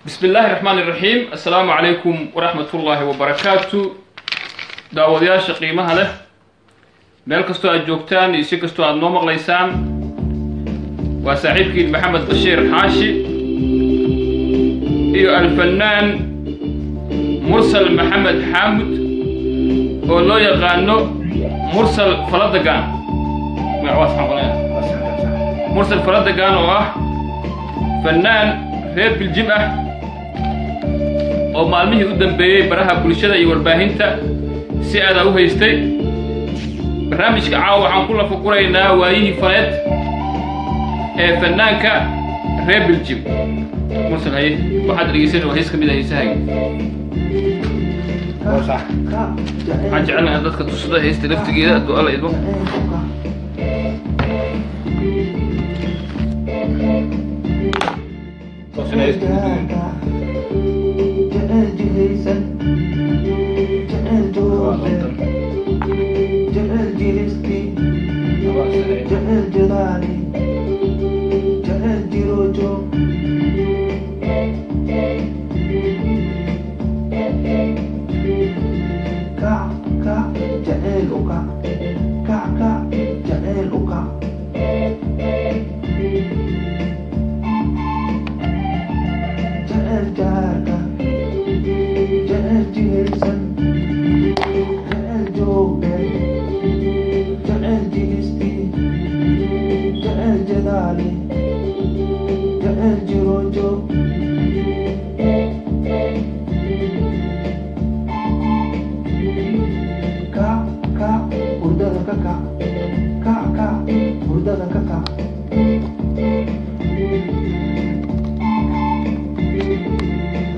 بسم الله الرحمن الرحيم. السلام عليكم ورحمة الله وبركاته. داودياش قيمها له مeel kastoo aad joogtaan iyo si kastoo aad noo maqlaysaan waa saaxiibkiin maxamed bashiir xaashi iyo alfanaan mursal maxamed xaamud oo loo yaqaano mursal faladagaan mursal faladagaan oo ah fanaan reer biljim ah oo maalmihii u dambeeyey baraha bulshada iyo warbaahinta si aad u haystay barnaamijka caawa waxaan ku lafaguraynaa waayihii faneed ee fanaanka reer biljim mursal haye waxaad dhegeysan waa hees ka mid ah heesahaaga waxaan jecelnahay dadka tusada heesta laftigeeda hadduu alla idmo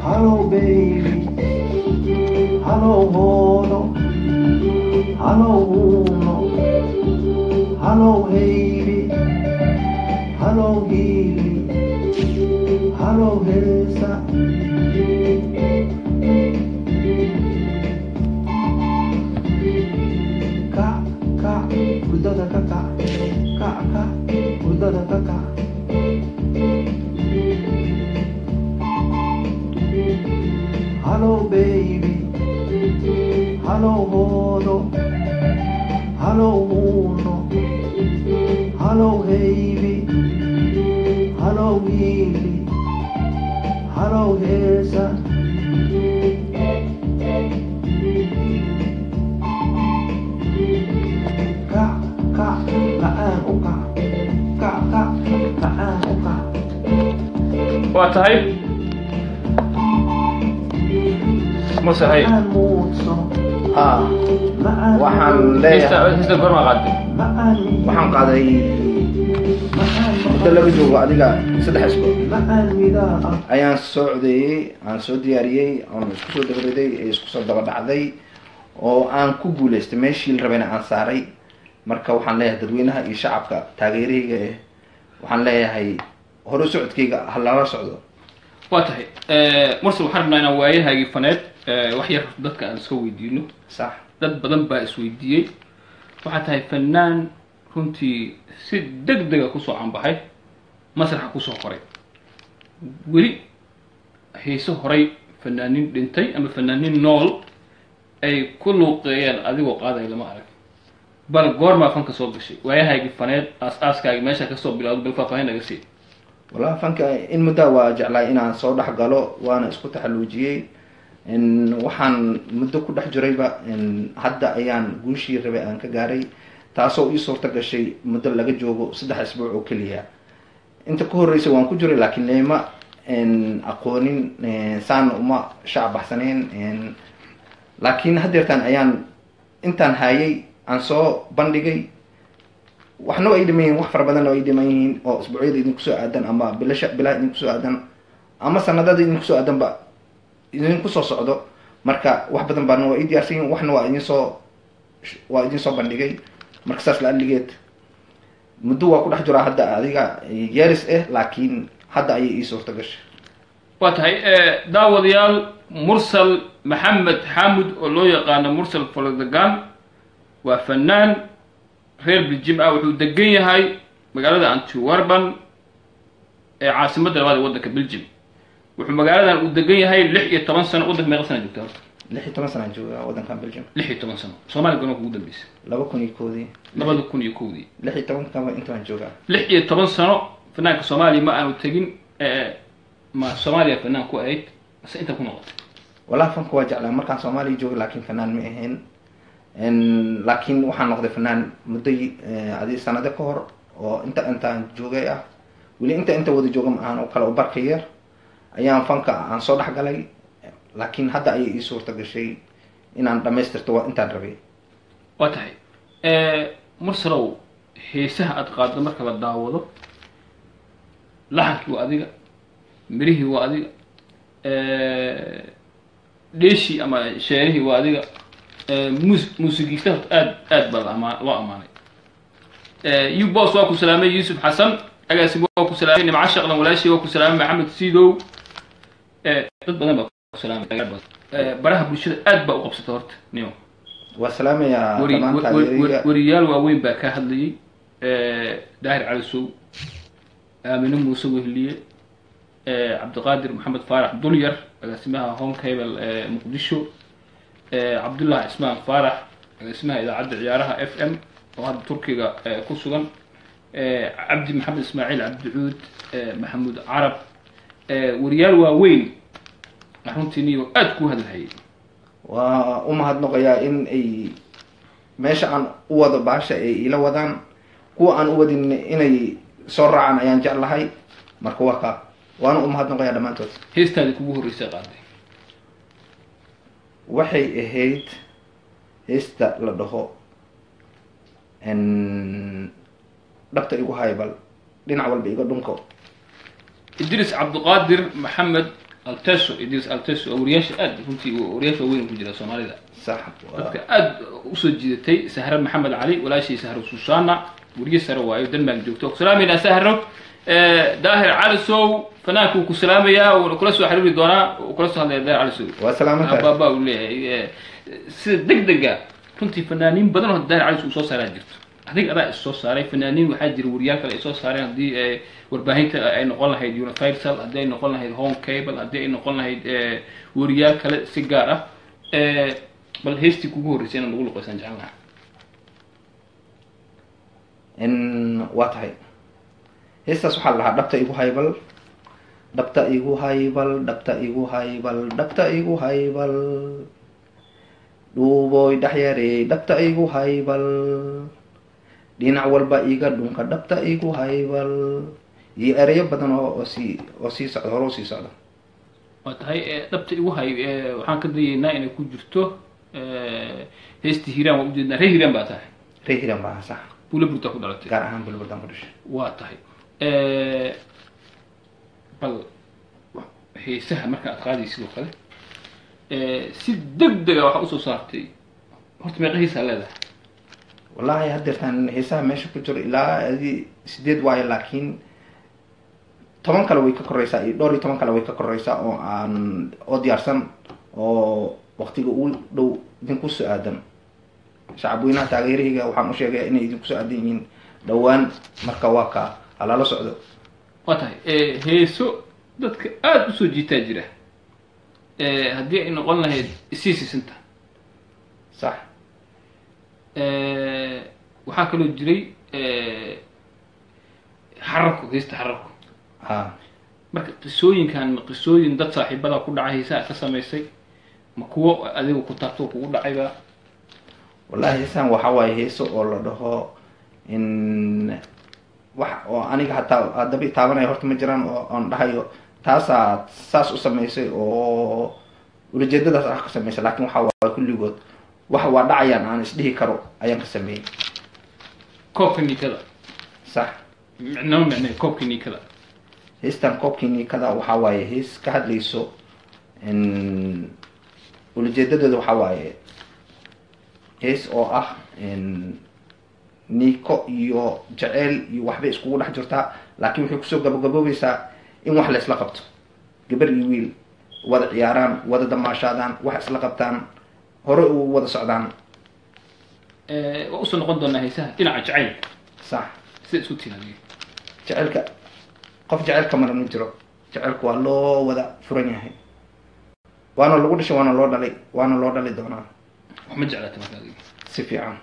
Hello baby, hello mono, hello uno, hello baby, hello gili, hello hesa. Ka, udada ka, udada ka. Hello baby, hello mono, hello uno, hello baby, hello gili, hello hesa. Ka, laan uka, ka, laan uka. waa tahay mursal haye waxaan leeyahay heesta goorma qaaday waxaan qaaday muddo laga joogo adiga 3 isbuuc ayaan soo codeeyey aan soo diyaariyey aan isku soo dabariday isku soo daba dhacday oo aan ku guuleystay meeshii la rabayna aan saaray marka waxaan leeyahay dadweynaha iyo shacabka taageerayga waxaan leeyahay hore socodkayga hal la socdo waa tahay mursal waxaan rabnaa inaan waayahaagii faneed wax yar dadka aan iska weydiino sax dad badan baa isweydiiyey waxaa tahay fanaan runtii si degdega kusoo canbaxay masraxa kusoo qoray weli heeso horay fanaanin dhintay ama fanaanin nool ay ku luuqeeyeen adigoo qaaday lama arag bal goormaa fanka soo gashay waayahaagii faneed aas-aaskaagii meesha kasoo bilowdo bal faahfaahin naga sii والله فانك إن مدة وجعله إن صودح قالوا وأنا اسكت حلوجي إن وحن مدة كل حجريبة إن حدا أيان قوشي ربع أنك جاري تعصو يصور تجشي مدة لقى جوجو 6 أسبوع وكليها أنت كهر رئيس وان كجري لكن لما إن أقولين سان وما شعب حسنين إن لكن هديرتان أيان إنتان هاي أنصو بندقي waxna way dhimayeen wax fara badan way dhimayeen oo isbuucyada idin ku soo aadan ama bilaa idin ku soo aadan ama sanadada idin ku soo aadan ba idin ku soo socdo marka wax badan baan waa diyaarsan waxna waa idin soo bandhigay marka saas la aligeed muddo waa ku dhex jira hadda adiga yeeris laakiin hadda ayay ii suurta gashay waa tahay daawadayaal mursal maxamed xamud oo loo yaqaano mursal folodagan waa fanaan reer beljim ah, wuxuu degan yahay magaalada Antwerpen ee caasimadda labaad ee waddanka Belgium. wuxuu magaaladan u degan yahay 16 sano. waddanka meeqa sano joogtaa? 16 sano jooga waddankan Belgium. 16 sano. Soomaaliya goorma ugu dambeysay? 2001 2001 16 kama intaan joogaa. 16 sano fanaanka Soomaaliya ma aanu tagin. ma Soomaaliya fanaan ku ahayd bas inta ku noqotay. والله فنك واجع مركان صومالي جوج لكن فنان مئهن لكن waxaan noqday fanaan mudday adii sanado ka hor oo inta joogay ah wali inta wada jooga ma aan oo kala u barkayar ayaan fanka aan soo dhaxgalay laakiin hadda ay ii suurta gashay inaan dhameystirto intaan rabay. waa tahay mursalow heesaha aad qaado marka la daawado laxankii waa adiga, mirihii waa adiga, deeshii ama sheerihii waa adiga, muusigiista aad baa loo amaanay. boss waa ku salaamay Yusuf Xasan, agaasi waa ku salaamay Nimca Shaqlan, walaashii waa ku salaamay Maxamed Siidow, dad badan baa ku salaamay. baraha bulshada aad baa u qabsatay horta niyo. waa salaamaya dhamaantaad wariyaal waaweyn baa ka hadlayay, Daahir Cali Sow, Aamino Muuse Wehliye, Cabdiqaadir Maxamed Faarax Dulyar, agaasimaha Home Cable Muqdisho, Cabdullahi Ismaan Faarax, agaasimaha idaacadda ciyaaraha FM oo hadda Turkiga ku sugan, Cabdi Maxamed Ismaaciil Cabdicuud, Maxamuud Carab, wariyaal waaweyn runtii niyo aad ku hadlayay. waa u mahadnaqayaa in ay meesha aan u wado baasha ay ila wadaan, kuwa aan u wadin inay soo raacaan ayaan jeclahay. marka waa ka waana u mahadnaqayaa dhamaantood. heestaadii kugu horreysay qaaday waxay ahayd heesta la dhaho dhabta igu haybal dhinac walba iga dhunko. Idris Cabdiqaadir Maxamed Alteso, Idris Alteso wariyaasha aad runtii wariyaasha weyn ku jira Soomaalida. sax dadka aad u soo jiidatay. Sahra Maxamed Cali, walaashii Sahra Suusaana, wariye sare waayo Denmark joogto. Salaamina Sahra. Daahir Cali Sow fanaanku ku salaamaya oo kula soo xiriiri doona oo kula soo hadlaya Daahir Cali Sow. waa salaamada baba u leeyahay sida degdega runtii fanaaniin badan oo Daahir Cali Sow soo saaray jirto. adiga adaa soo saaray fanaaniin waxaa jira wariyaal kale ay soo saareen hadii warbaahinta ay noqon lahayd Universal, hadii ay noqon lahayd Home Cable, hadii ay noqon lahayd wariyaal kale si gaar ah. bal heesti kugu horreysay inaan ugu luqaysan jeclahay waa tahay heestaas waxaa lahaa dhabta igu haybal, dhabta igu haybal, dhabta igu haybal, dhabta igu haybal, dhuuboy dhaxyarey dhabta igu haybal, dhinac walba iga dhunka dhabta igu haybal, iyo ereyo badan oo sii socda hore u sii socda. waa tahay dhabta igu hay waxaan ka dayaynaa inay ku jirto heesti Hiiraan. waa ujeednaa reer Hiiraan baa tahay. reer Hiiraan baa sax. Buulaburta ku dhalatay. gaar ahaan Buulaburtaan ku dhashay. waa tahay bal heesaha marka aad qaadaysid sidoo kale si degdega waxaa usoo saartay horta meeqa heesaa leedahay? wallahi haddeertaan heesaha meesha ku jiro ilaa 8 waayo, laakiin 10 kale way ka koreysaa iyo dhowr iyo 10 kale way ka koreysaa oo diyaarsan oo waqtiga ugu dhow idinku soo aadan. shacab weynaha taageerahayga waxaan u sheegaya inay idinku soo aadan yihiin dhowaan. marka waa ka halala socdo. waa tahay heeso dadka aad u soo jiitaa jira haddii ay noqon lahayd isii siisinta sax. waxaa kaloo jiray xararku, heesta xararku. marka qisooyinkan ma qisooyin dad saaxiibada ku dhacay heesaha ka samaysay ma kuwo adiga ku taabto kugu dhacayba? wallahi heesaan waxaa waaye heeso oo la dhaho wax oo aniga hataa daba taabanaya horta ma jiraan oo aan dhahayo taasaa saas u samaysay oo ulajeedadaas ah ka samaysay, laakiin waxaa waaye kulligood waxa waa dhacayaan aan isdhihi karo ayaan ka sameeyey. koobka niikada. sax. micnee koobka niikada. heestan koobkii niikada waxaa waaye hees ka hadlayso ulajeedadooda waxaa waaye hees oo ah niiko iyo jeceyl iyo waxbay iskugu dhex jirtaa, laakiin waxay kusoo gabagaboobaysaa in wax laysla qabto gabar iyo wiil wada ciyaaraan wada damaashaadaan wax isla qabtaan hore u wada socdaan. waa usoo noqon doonaa heesaha dhinaca jacaylka sax sida isku tilaadiyo jacaylka qof jacaylka maran ma jiro. jacaylku waa loo wada furan yahay, waana lagu dhashay, waana loo dhalay, waana loo dhali doonaa. wax ma jeclaata marka adiga si fiican.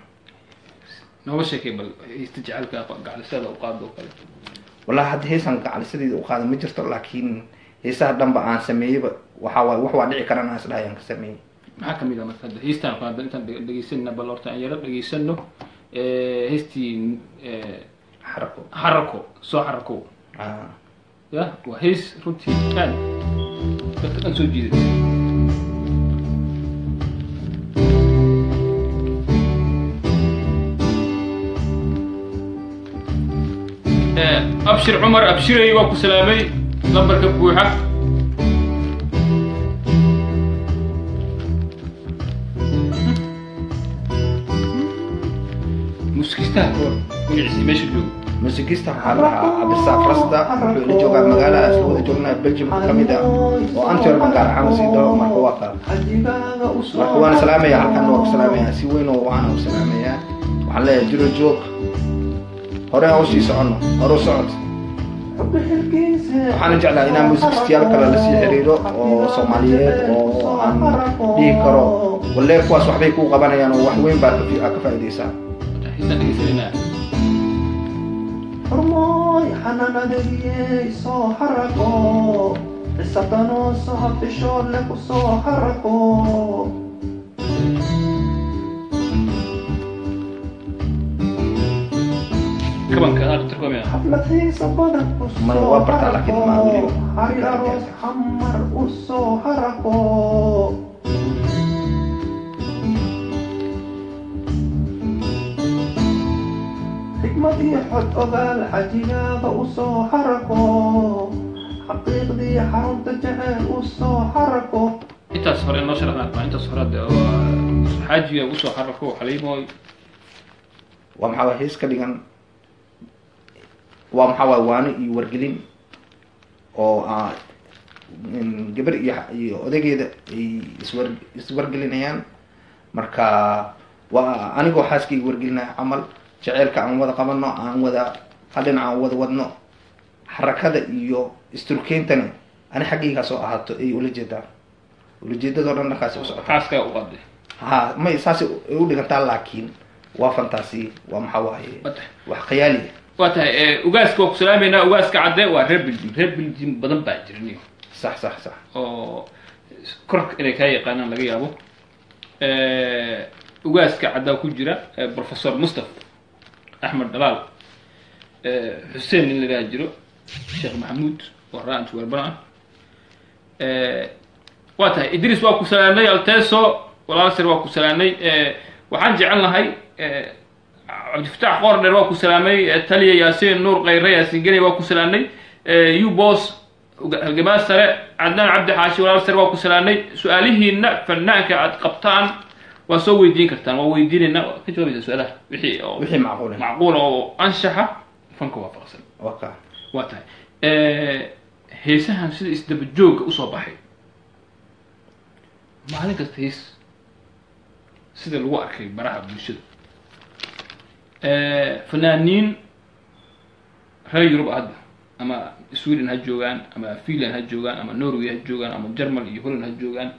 nooga sheekay bal heesta jacaylka gacalisada u qaado oo kale. wallahi hadda heesaan gacalisadeeda u qaada ma jirto, laakiin heesaha dhanba aan sameeyeyba waxaa waaye wax waa dhici karana isdhahayaan ka sameeyey. maxaa kamid ah marka hadda heestaan qaada intaan dhegeysanna bal horta aan yaro dhegeysano heestii xarako. xarako soo xarako ya waa hees runtii aad dadka dhan soo jiiday. abshir cumar abshiray waa ku salaamay lambarka buuxa. muskistaha koor magaciisa meesha joogo muusikista waxaa la dhahaa cabdisaaq rasda, wuxuu ila joogaa magaala isla wada joognaa Belgium kamid ah oo Antwerp gaar ahaan sii doo marka waa kaa. marka waan salaamaya halkan waa ku salaamaya si weyn oo waxaan u salaamaya. waxaan leeyahay jiro joog hore aan usii socono hore u socod. waxaan jeclaa inaan muusikistayaal kale lasii xiriiro oo Soomaaliyeed oo aan dhihi karo wallahi kuwaas waxbay kuu qabanayaan oo wax weyn baa ka faa'iideysaa. heestaan dhegeysanayna hormooy xanaanadagiyey soo xarako xisadanoo soo habdhishoole ku soo xarako kabanka aqtarkoomaya xaflad xiisa badan ku Mar waa bartaa laakiin ma weli. xariir aroos xamar u soo xarako xikmadii xod ogaal xajigaaga u soo xarako xaqiiqdii xarunta jecel u soo xarako. intaas hore noo sharaxnaa intaas hore hadda xaajiga ugu soo xarako xaliimooy waa maxaa waay hees ka dhigan, waa maxaa waay waano iyo wargelin oo gabar iyo odaygeeda ay iswargelinayaan. marka waa anigoo xaaskayga wargelinaya camal jaceylka aan wada qabano, aan wada hal dhinac aan wada wadno. xarakada iyo isturkeyntani ani xaggayga soo ahaato ay ula jeedaan, ulajeedadoo dhan dhankaasi u socota. xaaska u qaday ha may saas ay u dhigantaa, laakiin waa fantaasi, waa maxaa waaye wax khiyaali. waa tahay ugaaska waa ku salaameynaa. ugaaska cadde waa reer Belgium. reer Belgium badan baa jiraniyo sax sax sax oo korka inay kaa yaqaanaan laga yaabo. ugaaska caddaa ku jira professor Mustafa axmed dalaal, xuseen nin la yidhaha jiro, sheekh maxamuud oo raanti warbana ah. waa tahay idris waa ku salaamnay, alteso walaalsir waa ku salaamnay. waxaan jecel lahay cabdifataax qoor dheer waa ku salaamay, taliya yaasiin nuur khayre yaasiin geney waa ku salaamnay, ubos halgamaa sare cadnaan cabdi xaashi walaalsir waa ku salaamnay. su-aalihiina fanaanka aad qabtaan waa soo weydiin kartaan, waa weydiinayna ka jawaabaysa su-aalaha wixii macquul macquula oo anshaxa fanka waafaqsan. waka waa tahay heesahan sida isdaba joogga usoo baxay maalin kasta hees sida lagu arkay baraha bulshada. fanaaniin reer Yurub hadda ama Sweden ha joogaan ama Finland ha joogaan ama Norway ha joogaan ama German iyo Holland ha joogaan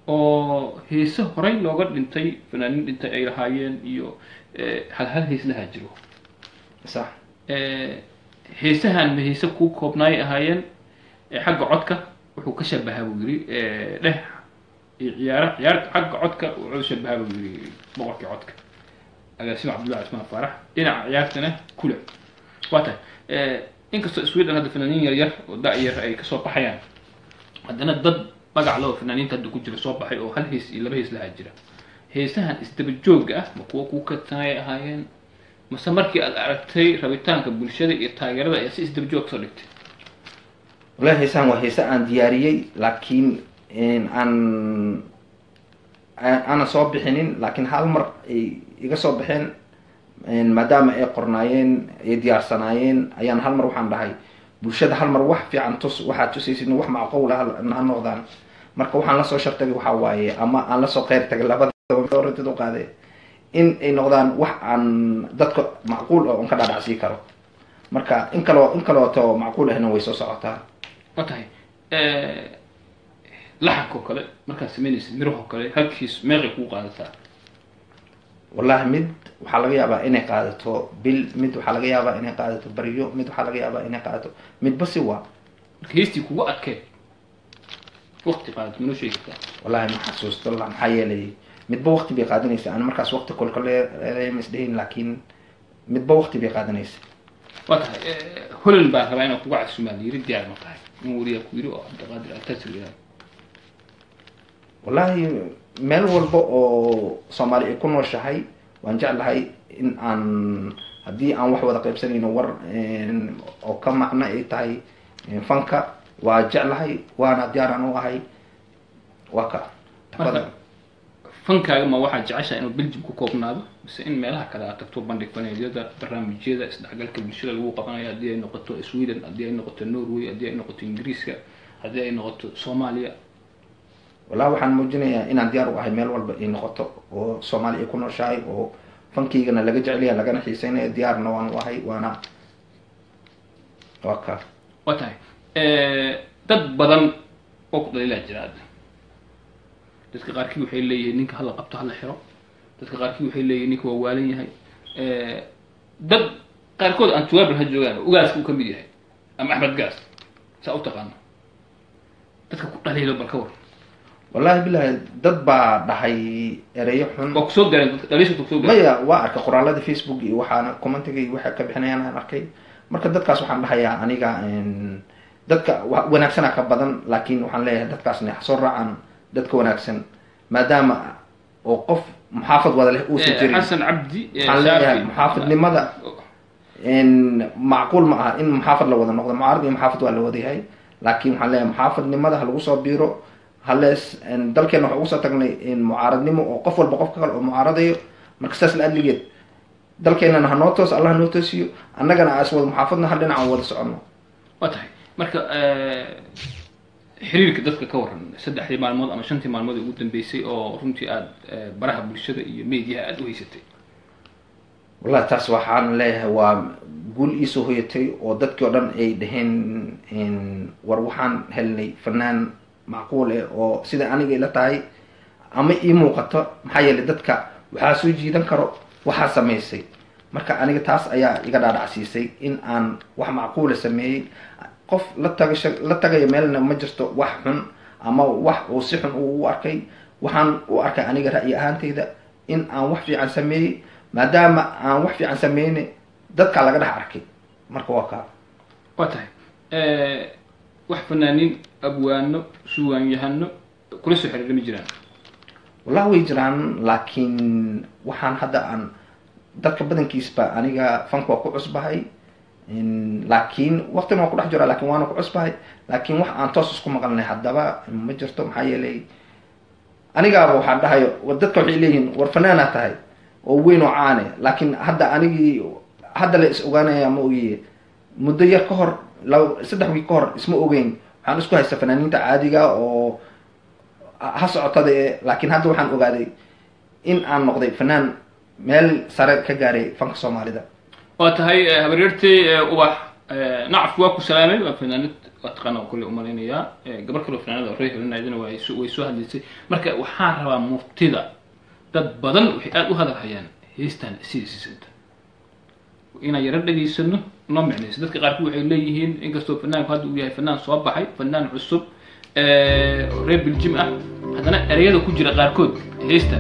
oo heese horey looga dhintay, fanaaniin dhintay ay lahaayeen iyo hal hees lahaa jiro. sax heesahan ma heese ku koobnaay ahaayeen xagga codka wuxuu ka shabahaa buu yiri dheh ciyaarta xagga codka wuxuu shabahaa buu yiri boqorkii codka agaasimo cabdullahi cismaan faarax, dhinaca ciyaartana kule. waa tahay inkastoo Sweden hadda fanaaniin yar yar oo da-yar ay kasoo baxayaan, haddana dad magac loo fanaaniinta hadda ku jira soo baxay oo hal hees iyo laba hees lahaa jira. heesahan isdaba joogga ah ma kuwa ku kadsanay ahaayeen mase markii aad aragtay rabitaanka bulshada iyo taageerada ayaa si isdaba joog soo dhigtay? wallahi heesahan waa heese aan diyaariyey, laakiin aanan soo bixinin, laakiin hal mar ay iga soo baxeen maadaama ay qornaayeen ay diyaarsanaayeen ayaan hal mar waxaan dhahay bulshada hal mar wax fiican tus waxaad tusaysid wax macquul ah ha noqdaan marka waxaan lasoo shartagay waxaa waaye ama aan lasoo qeyr tagay labada u qaaday in ay noqdaan wax aan dadka macquul oo ka dhaadhacsii karo marka in kalooto macquul ahna way soo socotaa watahay laxanko kale markaad samaynaysid miraho kale halkiis meeqay kuu qaadataa wallahi mid waxaa laga yaabaa inay qaadato bil mid waxaa laga yaabaa inay qaadato baryo mid waxaa laga yaabaa inay qaadato midba si waa marka heestii kugu adkee waqti qaadato manoo sheegi kartaa wallahi ma xasuusto la maxaa yeelay midba waqti bay qaadanaysa aan markaas waqti kolkole isdhahin laakiin midba waqti bay qaadanaysa waa tahay holan baa rabaa inaan kuga casumaan yiri diyaar ma tahay in wariyaa ku yiri oo cabdiqaadir altasir ilaah wallahi meel walba oo soomaali ay ku nooshahay waan jeclahay in aan haddii aan wax wada qaybsanayno war oo ka macno ay tahay fanka waa jeclahay waana diyaaraan u ahay waa ka marka fankaaga ma waxaad jeceshahay inuu Belgium ku koobnaado mise in meelaha kale aad tagto bandhig faneedyada barnaamijyada isdhexgalka bulshada lagu qabanayo haddii ay noqoto Sweden haddii ay noqoto Norway haddii ay noqoto Ingiriiska haddii ay noqoto Soomaaliya wallahi waxaan muujinayaa inaan diyaar u ahay meel walba ay noqoto oo Soomaali ay ku nooshahay oo fankiigana laga jecel yahay lagana xiiseynayo diyaarna waan u ahay waana waa ka waa tahay dad badan oo ku dhaliilaa jira dadka qaarkii waxay leeyihiin ninka hala qabto hala xiro dadka qaarkii waxay leeyihiin ninka waa waalan yahay dad qaarkood aan jawaab laha joogaan ugaaska uu ka mid yahay ama Axmed Gaas saa u taqaano dadka ku dhaliilo bal ka war wallahi billahi dad baa dhahay ereyo xun oo kusoo galeen dadka dhaliisha kusoo galeen maya waa arkay qoraalada Facebook iyo waxaana commentiga iyo waxa ka bixinayaan aan arkay marka dadkaas waxaan dhahayaa aniga dadka wanaagsana ka badan laakiin waxaan leeyahay dadkaasna soo raacaan dadka wanaagsan maadaama oo qof muxaafad wada leh uu soo jiray Xasan Cabdi waxaan leeyahay muxaafadnimada macquul ma aha in muxaafad la wada noqdo mucaarad iyo muxaafad waa la wada yahay laakiin waxaan leeyahay muxaafadnimada ha lagu soo biiro halees dalkeena waxaan ugu soo tagnay mucaaradnimo oo qof walba qofka kale oo mucaaradayo marka saas la adligeed dalkeenana ha noo toos allah noo toosiyo annagana aas wada muxaafadna hal dhinac aan wada soconno waa tahay marka xiriirka dadka ka waran 3 maalmood ama 5 maalmood ugu dambeysay oo runtii aad baraha bulshada iyo media aad u haysatay wallahi taas waxaan leeyahay waa guul ii soo hoyatay oo dadkii oo dhan ay dhaheen war waxaan helnay fanaan macquul ah oo sida aniga ila tahay ama ii muuqato maxaa yeelay dadka waxaa soo jiidan karo waxaa samaysay marka aniga taas ayaa iga dhaadhacsiisay in aan wax macquula sameeyey qof la tagayo meelna ma jirto wax xun ama wax uu si xun u arkay waxaan u arkay aniga ra'yi ahaantayda in aan wax fiican sameeyey maadaama aan wax fiican sameeyne dadka laga dhex arkay marka waa kaa waa tahay wax fanaaniin abwaano suwaanyahano kula soo xiriir ma jiraan wallahi way jiraan laakiin waxaan hadda aan dadka badankiisba aniga fanka waa ku cusbahay laakiin waqtina waa ku dhex jira laakiin waana ku cusbahay laakiin wax aan toos isku maqalnay haddaba ma jirto maxaa yeelay anigaaba waxaan dhahayo dadka waxay leeyihiin war fanaanaa tahay oo weyn oo caane laakiin hadda anigii hadda la is ogaanaya ma ogiye muddo yar ka hor 3 wiil ka hor isma ogeyn waxaan isku haysta fanaaniinta caadiga oo ha socotada laakiin hadda waxaan ogaaday in aan noqday fanaan meel sare ka gaaray fanka Soomaalida waa tahay habaryartay ubax nacaf waa ku salaamay waa fanaanad waa taqaana kulli umaleynaya gabar kale fanaanada oo reehelnaydina way soo hadlaysay marka waxaan rabaa muftida dad badan waxay aad u hadalhayaan heestan siisanta ina yara dhageysano noo micnayso dadka qaarkood waxay leeyihiin inkastoo fanaanku hadda uu yahay fanaan soo baxay fanaan cusub reer Belgium ah haddana ereyada ku jira qaarkood heesta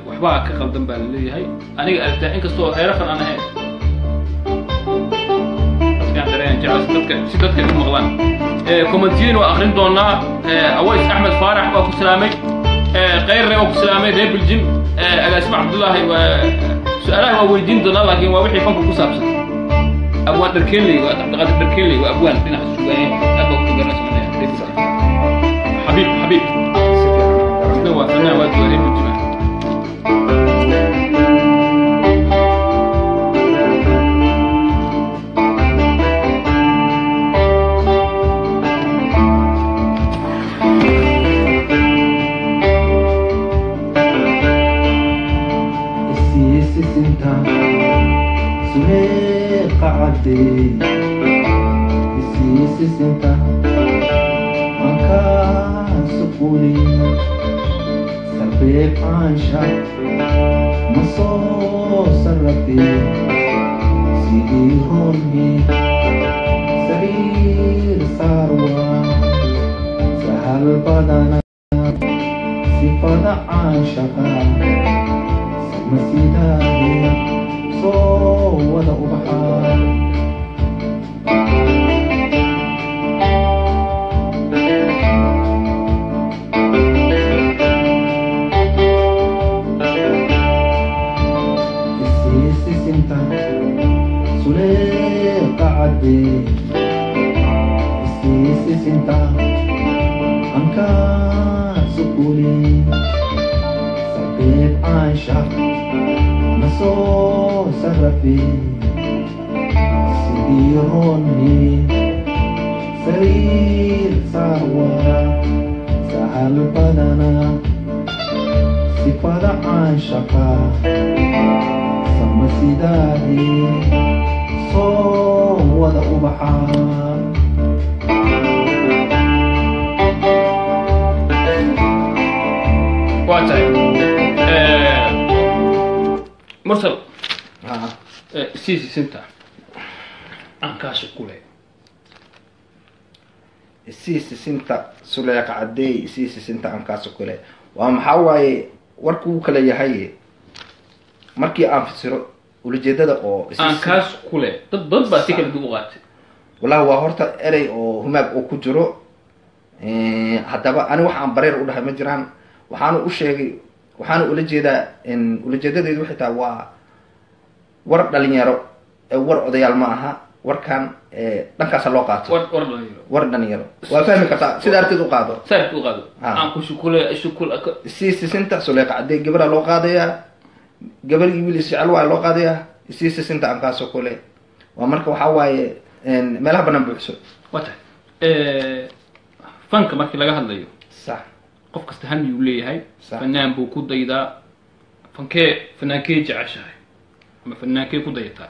waxbaa ka qaldan baa leeyahay aniga aragtaa inkastoo heerafan aan ahayn dadkaan dareen jecel dadka ku maqlaan commentiin waa akhrin doonaa Aways Axmed Faarax waa ku salaamay qeyrre waa ku salaamay reer Belgium agaasima Cabdullaahi su'aalaha waa weydiin doonaa laakiin waa wixii fanka ku saabsan abwaan dharkeeley waa Cabdiqaadir dharkeeley waa abwaan dhinaca suugaayeen aad baa ku garanaysaa حبيب سيدنا وفنان وادي بالجماعة isisinta suleeqa caddeey isisinta ankaa suquli sarbeeb aansha ma soo sarrafee sidii roonhi sariir saarwa sahal badana sifada caashaqa samasidaade soo wada ubaxaa isisinta suleeqa caddeey isisinta ankaa suquli sarbeeb caasha ma soo sarrafee sidii roonhi sariir saarwa sahal badana sifada caashaqa samasidaade soo wada ubaxaa waa tahay mursal isisinta ankaas kule isisinta suleeqa caddeey isisinta ankaas kule waa maxaa waaye warkuu kala yahay markii aan fasiro ulajeedada oo ankaas kule dad badan baa si kala duwan u qaatay wallahi waa horta erey oo humaag oo ku jiro haddaba ani waxaan bareer u dhahay ma jiraan waxaana u sheegay waxaana ula jeedaa ulajeedadeedu waxay tahay waa war dhalinyaro war odayaal ma aha warkan dhankaasa loo qaato war dhalinyaro waa fahmi kartaa sida arteed u qaado aan ku shukule shukul isisinta suleeqa caddeey gabadha loo qaadayaa gabar iyo wiil isjecel waa loo qaadayaa isisinta ankaasoo kule waa marka waxaa waaye meelaha banaan buuxso waa tahay fanka markii laga hadlayo sax qof kasta hami uu leeyahay Sax. fanaan buu ku daydaa fanaankee jeceshahay ama fanaankee ku dayataa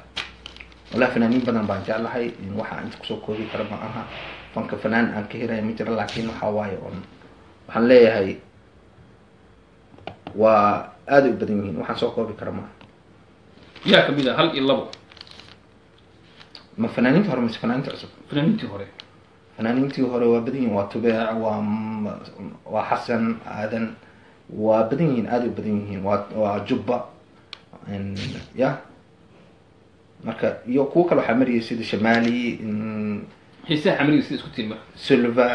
wallahi fanaaniin badan baan jeclahay waxa inta kusoo koobi kara ma aha fanka fanaan aan ka helaya ma jira laakiin waxaa waaye waxaan leeyahay waa aaday u badan yihiin waxaan soo koobi kara maaha yaa kamid ah hal iyo labo ma fanaaniinta hore mise fanaaniinta cusub fanaaniintii hore fanaaniintii hore waa badan yihiin waa tubeec waa xasan aadan waa badan yihiin aaday u badan yihiin waa jubba ya marka iyo kuwo kale waxaa mariyay sida shamali xiisaha xamriga sida isku tiin marka silva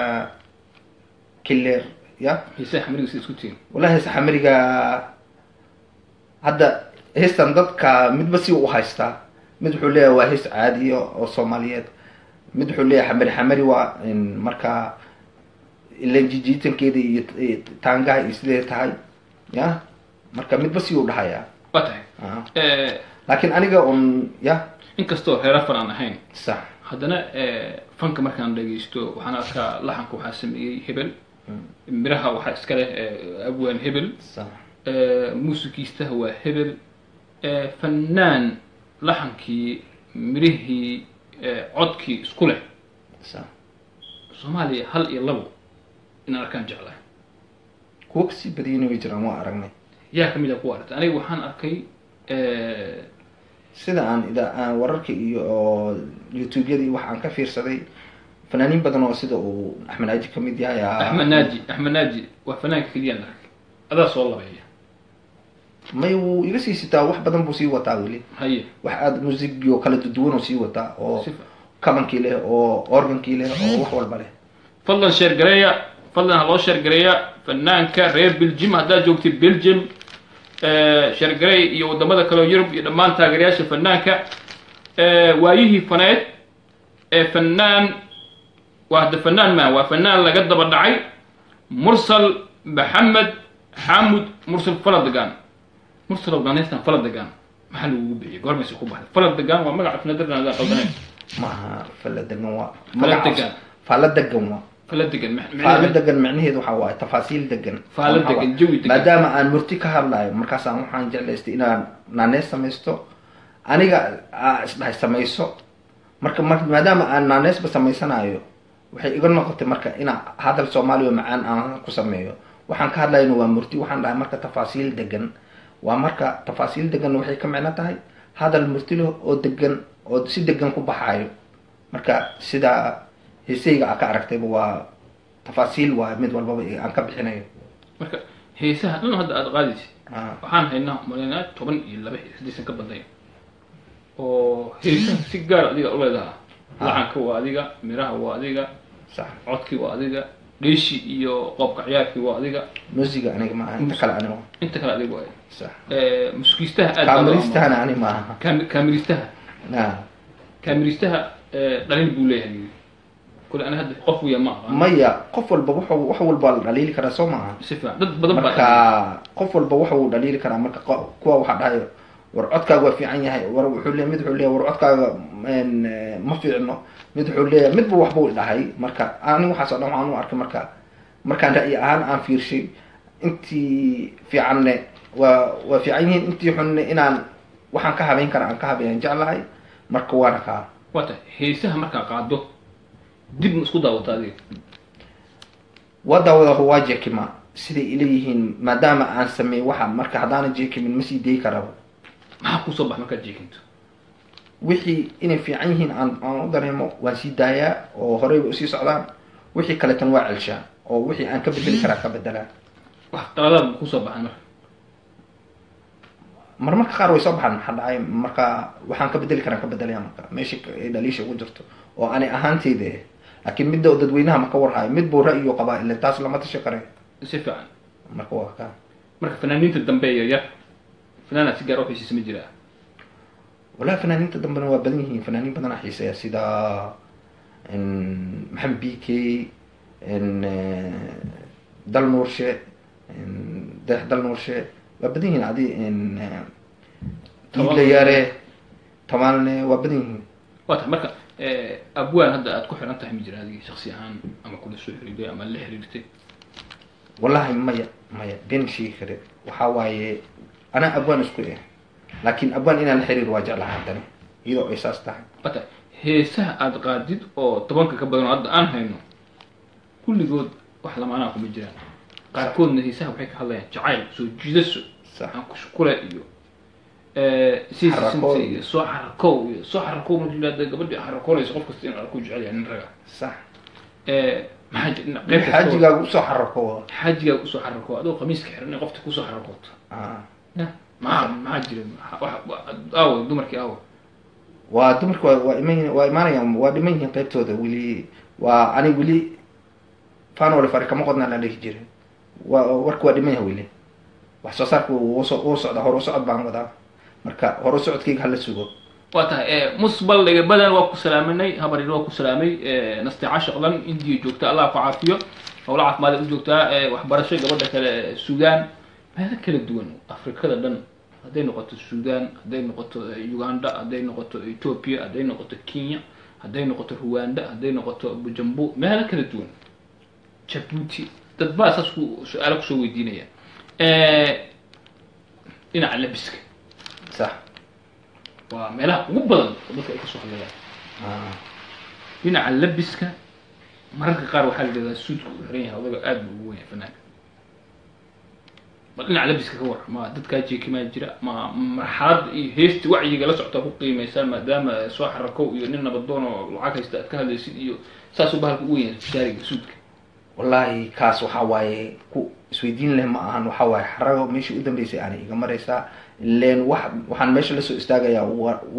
killer ya xiisaha xamriga sida isku tiin wallahi heesa xamriga hadda heestan dadka midba si u haystaa mid wuxuu leeyahay waa hees caadiya oo soomaaliyeed mid wuxuu leeyahay xamari waa marka ilan jijiitankeeda iyo taangaha iyo sidee tahay ya marka midba si u dhahayaa waa tahay laakiin aniga ya inkastoo reera fan aan ahayn sax haddana fanka markaan dhagaysto waxaan arkaa laxanka waxaa sameeyey hebel miraha waxaa iska leh abwaan hebel sax muusikiistaha waa hebel fanaan laxankii mirihii codkii isku leh sax soomaaliya hal iyo labo inaan arkaan jeclahay kuwa kasii badiyana way jiraan waa aragnay yaa kamid a kuwa aragtay aniga waxaan arkay sida aan wararka iyo oo youtube-yadii wax aan ka fiirsaday fanaaniin badan oo sida uu axmed naaji kamid yahay axmed naaji waa fanaanka keliyaan arkay adaa soo labeeya may wuu iga sii sitaa wax badan buu sii wataa weli haye wax aada musigiyo kala duwan oo sii wataa oo Sifa. kamankii leh oo organkii leh oo wax walba leh fadlan sheer gareeya fadlan ha loo sheer gareeya fanaanka reer belgium haddaad joogtid belgium sheer garey iyo wadamada kale oo yurub iyo dhammaan taageerayaasha fanaanka waayihii faneed fanaan waa hadda fanaan maa waa fanaan laga daba dhacay mursal maxamed xamud mursal faladagan mursal afghanistan faladagan maxaa lagugu bixiyay goormaysa ku baxday faladagan waa magaca fanaanada qaldanay ma aha fala degan waa Fala degan. fala degan waa fala degan faalo degan macnaheedu waxa waaye tafaasiil degan faalo degan jawi degan maadaama aan murti ka hadlayo markaasaan waxaan jeclaystay inaan naanees samaysto aniga isdhahay samayso marka maadaama aan naaneesba samaysanayo waxay iga noqotay marka inaan hadal soomaaliya macaan aan ku sameeyo waxaan ka hadlayna waa murti waxaan dhahay marka tafaasiil degan waa marka tafaasiil degan waxay ka micno tahay hadal murti leh oo degan oo si degan ku baxaayo marka sida heesayga aa ka aragtayba waa tafaasiil waa mid walbaba aan ka bixinayo marka heesaha dhan hadda aada qaadaysid waxaan haynaa malaynaa 12 haddiisan ka badnayn oo heesaha si gaar adiga u leedaha laxanka waa adiga miraha waa adiga sax codkii waa adiga dheeshi iyo qoobka ciyaarkii waa adiga musiga aniga maaha inta kale aniga inta kale adiga waa sax muskiistaha aad kaamiristahana ani maaha kaamiristaha na kaamiristaha dhalin buu leeyahay kule ana hadda qof wiya ma aqaan maya qof walba wax walba la dhaliili karaa soo maaha si fiican dad badan marka qof walba waxa uu dhaliili karaa marka kuwa waxa dhahayo war codkaaga waa fiican yahay war wuxuu leeyahay mid wuxuu leeyahay war codkaaga ma fiicno mid wuxuu leeyahay midba waxbuu dhahay marka ani waxaas oo dhan waxaan u arkay markaan ra'yi ahaan aan fiirshay intii fiicanne waa fiican yihiin intii xunne inaan waxaan ka habeyn karaa aan ka habeeyaan jeclahay marka waana kaa wata heesaha markaa qaado dib ma isku daawata adiga waa daawada waa jeekima siday ileeyihiin maadaama aan sameey waxa marka haddaana jeekimin ma sii dayi karaba maxaa kusoo bax markaad jeekinto wixii inay fiican yihiin aan u dareemo waan sii daayaa oo horeyba usii socdaan wixii kaleetan waa celshaa oo wixii aan ka bedeli karaa ka bedelaa wax qaladaad ma kusoo baxan marka marmarka qaar way soo baxaan maxaa dhacay marka waxaan ka bedeli karaa ka bedelaya marka meesha ay dhaliisha ugu jirto oo ani ahaanteyda laakiin midda dadweynaha ma ka warhayo mid buu ra'yi u qabaa ila taas lama tashi kare si fiican marka waa kaa marka fanaaniinta dambe yar fanaanaad si gaar u xiisiisa ma jiraa wallahi fanaaniinta dambena waa badan yihiin fanaaniin badanaa xiiseeya sida maxamed b k dal nuurshe deex dal nuurshe waa badan yihiin adi diiglayaare tamalne waa badan yihiin waa tahay marka abwaan hadda aad ku xiran tahay ma jira adiga shaksi ahaan ama kula soo xiriiray ama la xiriirtay wallahi maya been sheegi kare waxaa waaye anaa abwaan isku laakiin abwaan inaan la xiriir waa jeclaha haddana iyadoo ay saas tahay waa tahay heesaha aada qaadid oo 10 ka badan oo hadda aan hayno kulligood wax lamaanaa kuma jiraan qaarkoodna heesaha waxay ka hadlayaan jacayl soo jiidaso aan ku shukule iyo siisinta iyo soo xarakow markii laada gabadhii xarakoonayso qof kasta inuu arku jecel yahay nin raga sax xaajigaaga usoo xarako adoo qamiiska xiran in qofta kusoo xarakooto maxaa jira aawo dumarkii aawo waa dumarka waa imaanayaan waa dhiman yihiin qaybtooda weli waa ani weli fanole fari kama qodnaa la dhihi jiray warka waa dhiman yahay weli wax soo saarka uu socda hore u socod baan wadaa marka hore socodkayga hala sugo waa tahay musbal dhiga badan waa ku salaamanay habarin waa ku salaamay nasteeca shaqlan indiya joogta allah ku caafiyo howla caafimaad u joogtaa waxbarasho gabadha kale suudaan meelo kala duwan afrikada dhan hadday noqoto suudaan hadday noqoto uganda hadday noqoto ethiopia hadday noqoto kenya hadday noqoto rwanda hadday noqoto bujambu meelo kala duwan jabuuti dad baa saas su-aalo kusoo weydiinaya dhinaca labiska sax waa meelaha ugu badan oo dadka ay kasoo hadlayaan dhinaca labiska mararka qaar waxaa la yidhahdaa suudka uu xiran yahay odaga aad buu ugu weyn yahay fanaanka bal dhinaca labiska ka war ma dadkaa jeekimaa jira ma marxalad iyo heesti wacyiga la soctaa ku qiimaysaan maadaama soo xarakow iyo nin nabadoon oo lacag haysta aad ka hadlaysid iyo saasuu bahalka ugu weyn yahay shaariga suudka wallahi kaas waxaa waaye ku isweydiin leh ma ahan waxaa waaye xarago meeshii u dambeysay aanay iga maraysaa ileen waxaan meesha lasoo istaagayaa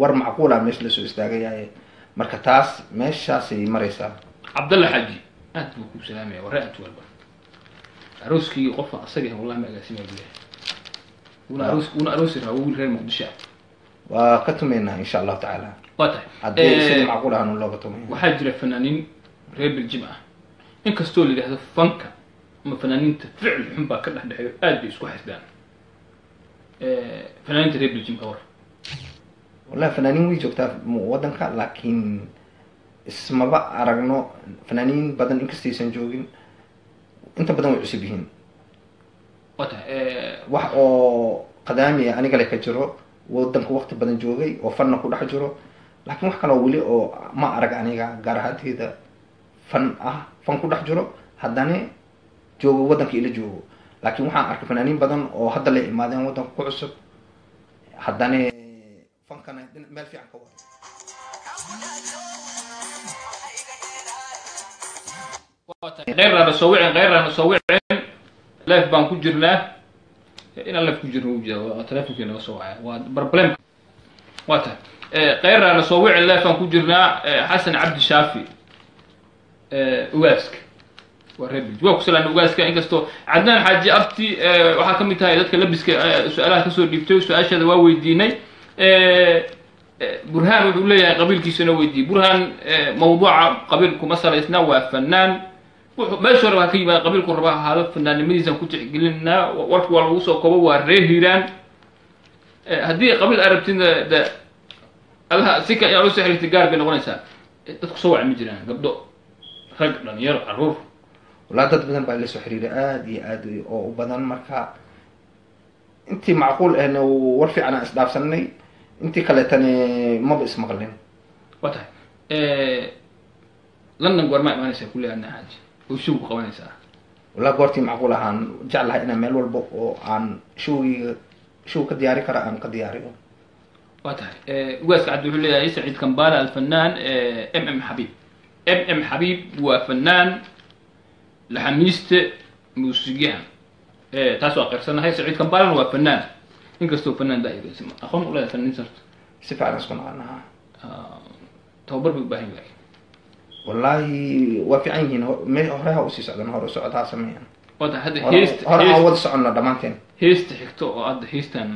war macquulaan meesha lasoo istaagayaa marka taas meeshaasay maraysaa cabdalla xaji aad buu ku salaamaya warre antu walba arooskii qofka asaga wallahi ma agaasima bilaah una aroosi raa wiil reer muqdisho waa ka tumaynaa insha allahu tacaala waa tahay haddii sida macquul ahaan looga tumaya waxaa jira fanaaniin reer beljim ah inkastoo la yidhaahdo fanka ama fanaaniinta ficil xun baa ka dhexdhexeeyo aad bay isku xisdaan fanaaniinta reer beljim ka war wallahi fanaaniin way joogtaa wadanka laakiin ismaba aragno fanaaniin badan inkastaysan joogin inta badan way cusub yihiin wata wax oo qadaamiya aniga le ka jiro wadanka waqti badan joogay oo fanna ku dhex jiro laakiin wax kaloo weli oo ma arag aniga gaar ahaanteeda fan ku dhex jiro haddana joogo wadanka ila joogo laakiin waxaan arkay fanaaniin badan oo hadda la imaadeen wadanka ku cusub haddana fankana meel fiican ka wada غير صوعين لايف بان ku jirnaa ina live ku jirno wajaa telefonkeena oo soo wacay waa problem wata غير صوعين live baan ku jirnaa Xasan Cabdi Shaafi ugaaska wareeb waa ku salaan ugaaska inkasto Cadnaan Xaaji Abti waxa kamid tahay dadka labiska su'aalaha ka soo dhiibtay su'aashada waa weydiinay burhaan wuxuu leeyahay qabiilkiisana weydiiyay burhaan mawduuca qabiilku masalaysna waa fanaan meesha hore waa ka yimaada qabiilku raba ahaado fanaanimadiisan ku tixgelinaa warku waa lagu soo koobo waa reer hiiraan haddii qabiil arabtina allaha si ka inaa usoo xiriirtay gaar bay noqonaysaa dadku soo wacmi jiraan gabdho rag dhalinyaro caruur walaa dad badan baa la soo xiriiray aada iyo aad oo u badan marka intii macquul ahna war fiican aan isdhaafsanay intii kaleetana maba ismaqlin waa tahay london goorma imaanaysaa kulli adna xaaji oo show ku qabanaysaa walaa goortii macquul ahaan jeclahay inaan meel walba oo aan show ka diyaari kara aan ka diyaariyo waa tahay ugaaska cabdi wuxuu leeyahay Saciid Kambala alfanaan MM Xabiib waa fanaan laxamiiste muusigiyahan taas waa qarsanahay Saciid Kambala waa fanaan inkastoo fanaan daayiro aqoon u leeyahay fanaan sarto si fiican isku naqanaha tababar buu baahan yahay wallahi waa fiican yihiin horeha usii socdan hore socdaa sameeyaan wada hadda hore aan wada soconna dhammaanteen heesta xigto oo hadda heestan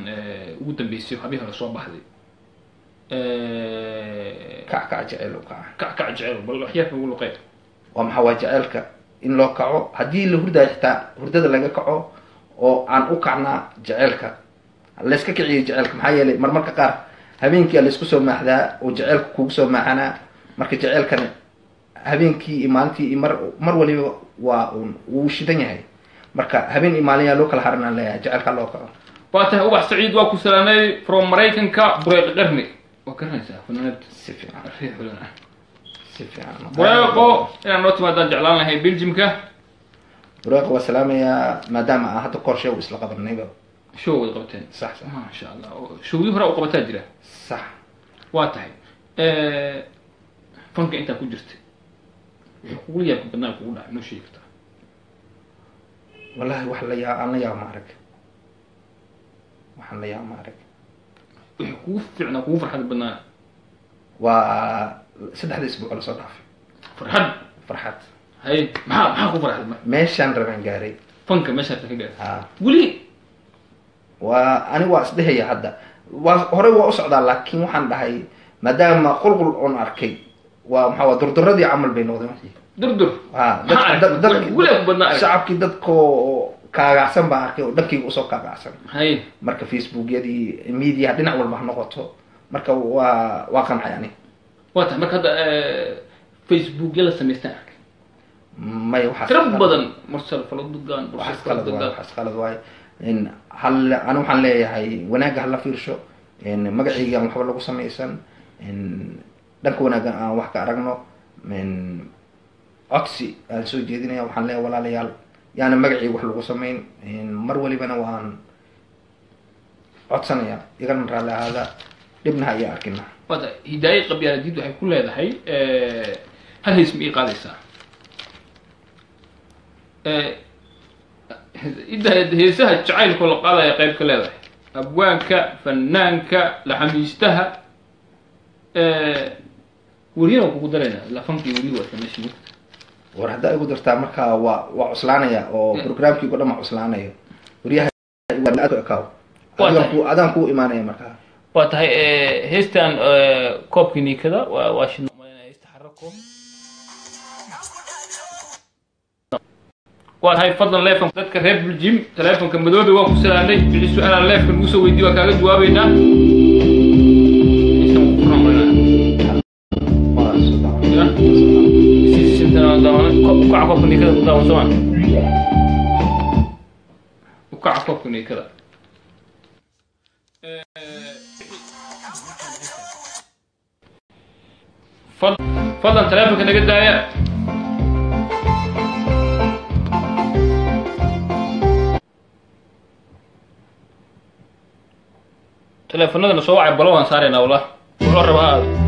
ugu dambeysay habeen hore soo baxday kac jecel bal waxyaabo ugu luqeey waa maxaa waa jecelka in loo kaco haddii la hurdayo xitaa hurdada laga kaco oo aan u kacnaa jecelka layska kiciyo jecelka maxaa yeelay marmarka qaar habeenkii laysku soo maaxdaa oo jecelka kugu soo maaxanaa marka jecelkana habeenkii iyo maalintii iyo mar waliba waa wuu shidan yahay marka habeen iyo maalin yaa loo kala haranaan leeyahay jecelka loo kaco waa tahay ubax Saciid waa ku salaanay from Mareykanka Bureeq Qarni waa garanaysaa fanaanad si fiican Bureeqo inaan noo timaadaan jeclaan lahay Belgiumka Bureeq waa salaamaya maadaama aan hadda qorshe u isla qabanayba show wada qabteen صح ما شاء الله showgii hore u qabataa jira صح waa tahay fanka inta ku jirtay wuxuu yaab badnaa kugu dhacay noo sheegi kartaa wallahi wax la yaa ma arag waxaan la yaa ma arag wuxuu kugu fiicnaa kugu farxad badnaa waa saddexda isbuuc la soo dhaafay farxad hay maxaa ku farxad meeshaan rabaan gaaray fanka meeshaan ka gaaray ha weli waa ani waa isdhehaya hadda waa hore waa u socdaa laakiin waxaan dhahay maadaama qulqul on arkay waa maxaa waa durduradii camal bay noqdeen wixii durdur shacabkii dadkoo kaagacsan baa arkay oo dhankayga usoo kaagacsan hay marka facebookyadii media dhinac walba ha noqoto marka waa qancay ani waa tahay marka hadda facebook la samaystaan arkay may waxaa tira badan marsal faladugan waxaas qalad waaye hal ana waxaan leeyahay wanaagga hala fiirsho magacayga aan waxba lagu samaysan dhanka wanaaggan aan wax ka aragno codsi aan soo jeedinaya waxaan leeyahay walaalayaal yaana magacayga wax lagu samayn mar walibana waan codsanaya igana raalli ahaada dhibnaha iyo arkina wada hidaaye qabyaaladiid waxay ku leedahay hal hays ma ii qaadaysaa heesaha jacaylku la qaadaya qayb ka leedahay abwaanka fanaanka laxamiistaha wariyana kugu daraynaa ilaa fankii weli waa meesha mugta war haddaa igu dartaa markaa waa cuslaanaya oo programkiigo dhan ma cuslaanayo wariyaha ekaaw adaan kuu imaanaya markaa waa tahay heestan koobkii niikada waa shidna malayna heesta xarako waa tahay fadlan leefan dadka reer Belgium telefonka madoobe waa ku salaanay wixii su'aalaha leefkan ugu soo weydiiyay waa kaaga jawaabaynaa isla ku furnaanaa نيكدا مدام سمان وكع كوب نيكدا فضلا تلافك نقد دايا تلفوننا نسوي عبلوها صارنا والله والله هذا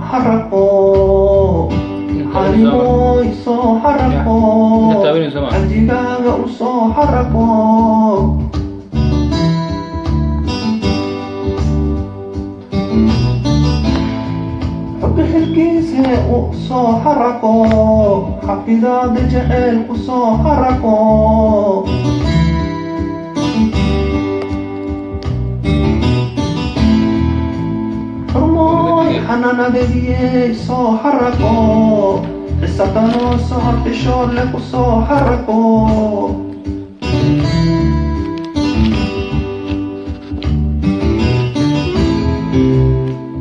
حرقوا حرقوا يسو حرقوا الجبال وسو حرقوا حب الكيس وسو حرقوا حفظات الجهل وسو حرقوا حنانا دبيه سو حرقوا السطانو سهر تشور لك وسو حرقوا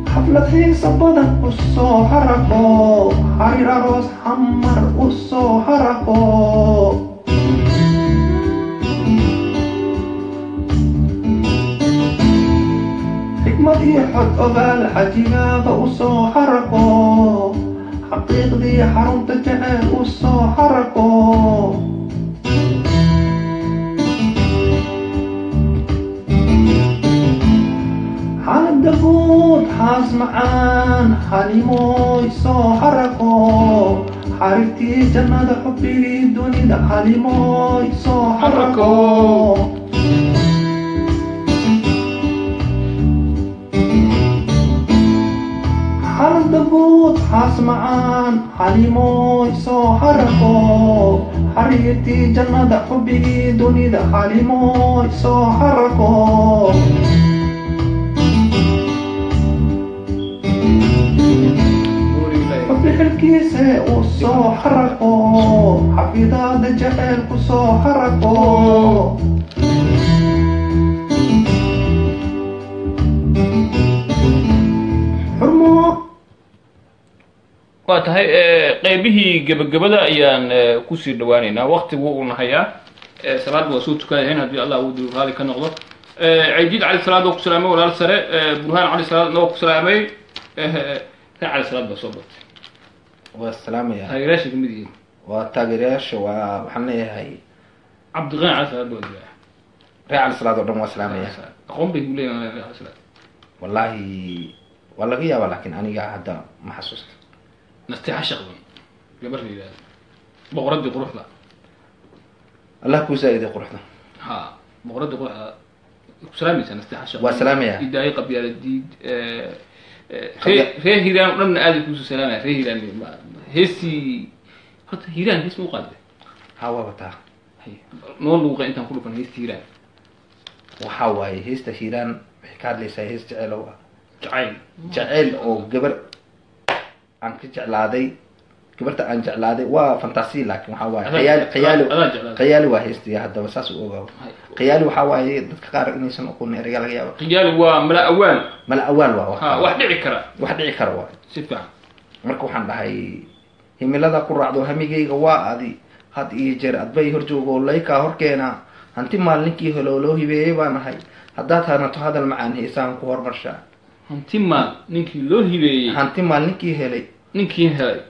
حفلة هيصة بدن وسو حرقوا حرير روس حمر وسو حرقوا حكمتي حد أبال حجيبة وسو حرقوا حقيقتي حرم تجعل وسو حرقوا حال الدفوت حاز معان حليمو يسو حرقوا حريقتي جنة حبي دوني دا حليمو يسو حرقوا حال الدبوت حاس معان حليمو يسو حرقوا حريتي جنة حبي دوني دا حليمو يسو حرقوا حبي الكيسة وسو حرقوا حفيظات الجهل وسو حرقوا waa tahay qaybihii gabagabada ayaan ku sii dhawaanaynaa waqtigu uu nahayaa salaad waa soo tukanayn haddii Allah uu raali ka noqdo ciidid cali salaad oo ku salaamay walaal sare burhaan cali salaad oo ku salaamay cali salaad baa soo batay waa salaamaya taageerayaasha kamid yihiin waa taageerayaasha waa waxaan leeyahay cabdiqaan cali salaad waa diraa reer cali salaad oo dhan waa salaamaya aqoon bay u leeyahay cali salaad wallahi waa laga yaabaa laakiin aniga hadda ma xasuusto نستيح شغل قبل لي بغردي قروح لا الله كوزايد قروحنا ها بغردي قروح سلامي نستيح شغل وسلامي يا إداي قبيلة الديد فيه هيران قلنا آدي كوسو سلامة فيه هيران هسي حتى هيران اسمه قادة هوا بتاع هي نقول لغة أنت نقول فن هست هيران وحواي هست هيران حكار لي سهست جعلوا جعل أو قبل aan ka jeclaaday gabarta aan jeclaaday waa fantasy laakiin waxa waaye qiyaali waa heestiya hadaba saas u ogaa qiyaali waxa waaye dadka qaar inaysan aqoon erayga laga yaabo qiyaali waa mala awaal waa wax dhici kara waa si fiican marka waxaan dhahay himilada ku raacdo hamigayga waa adi had iyo jeer adbay hor joogo layka horkeena hanti maalinkii helo loo hibeeyay baan ahay haddaad hanato hadal macaan heesaan ku hormarshaa hanti maal ninkii loo hibeeyay hanti maal ninkii helay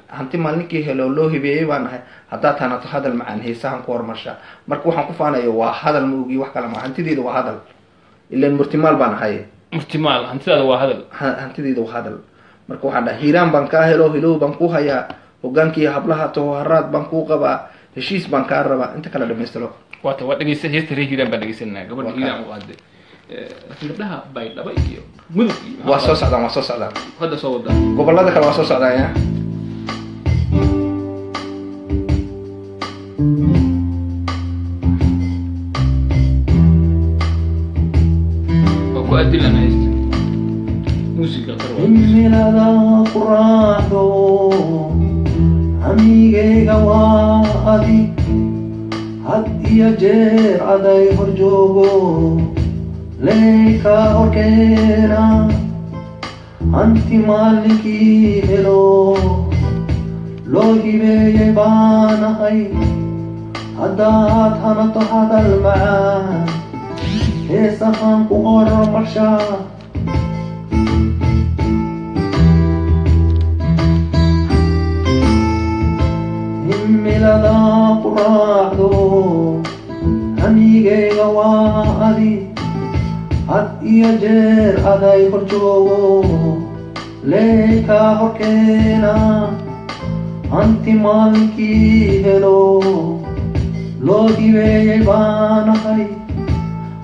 hanti maal ninkii helo loo hibeeyay baan ahay haddaad hanato hadal macaan heesahan ku hormarshaa marka waxaan ku faanayo waa hadal moogi wax kale ma hantideeda waa hadal ilaan murtimaal baan ahay murtimaal hantidaada waa hadal hantideeda waa hadal marka waxaan dhahay hiiraan baan kaa helo hilow baan ku hayaa hogaankii hablaha toharaad baan ku qabaa heshiis baan kaa rabaa inta kala dhamaystiro waata waa dhageysta heesta reer hiiraan baan dhegeysanaa gabadha hiiraan u qaaday gabdhaha baydhaba iyo mudug waa soo socdaan hadda soo wada gobolada kale waa soo socdaan ya himilada ku raacdo hamigayga waa adi had iyo jeer aday hor joogo leyka horkeena hanti maalinkii helo loo hibeeyey baanahay haddaad hanato hadal macaan heesahaan ku hormarshaa himilada ku raacdo hamigayga waa adi had iyo jeer aday hor joogo leyka horkeena hanti maalinkii helo loo hibeeyey baanahay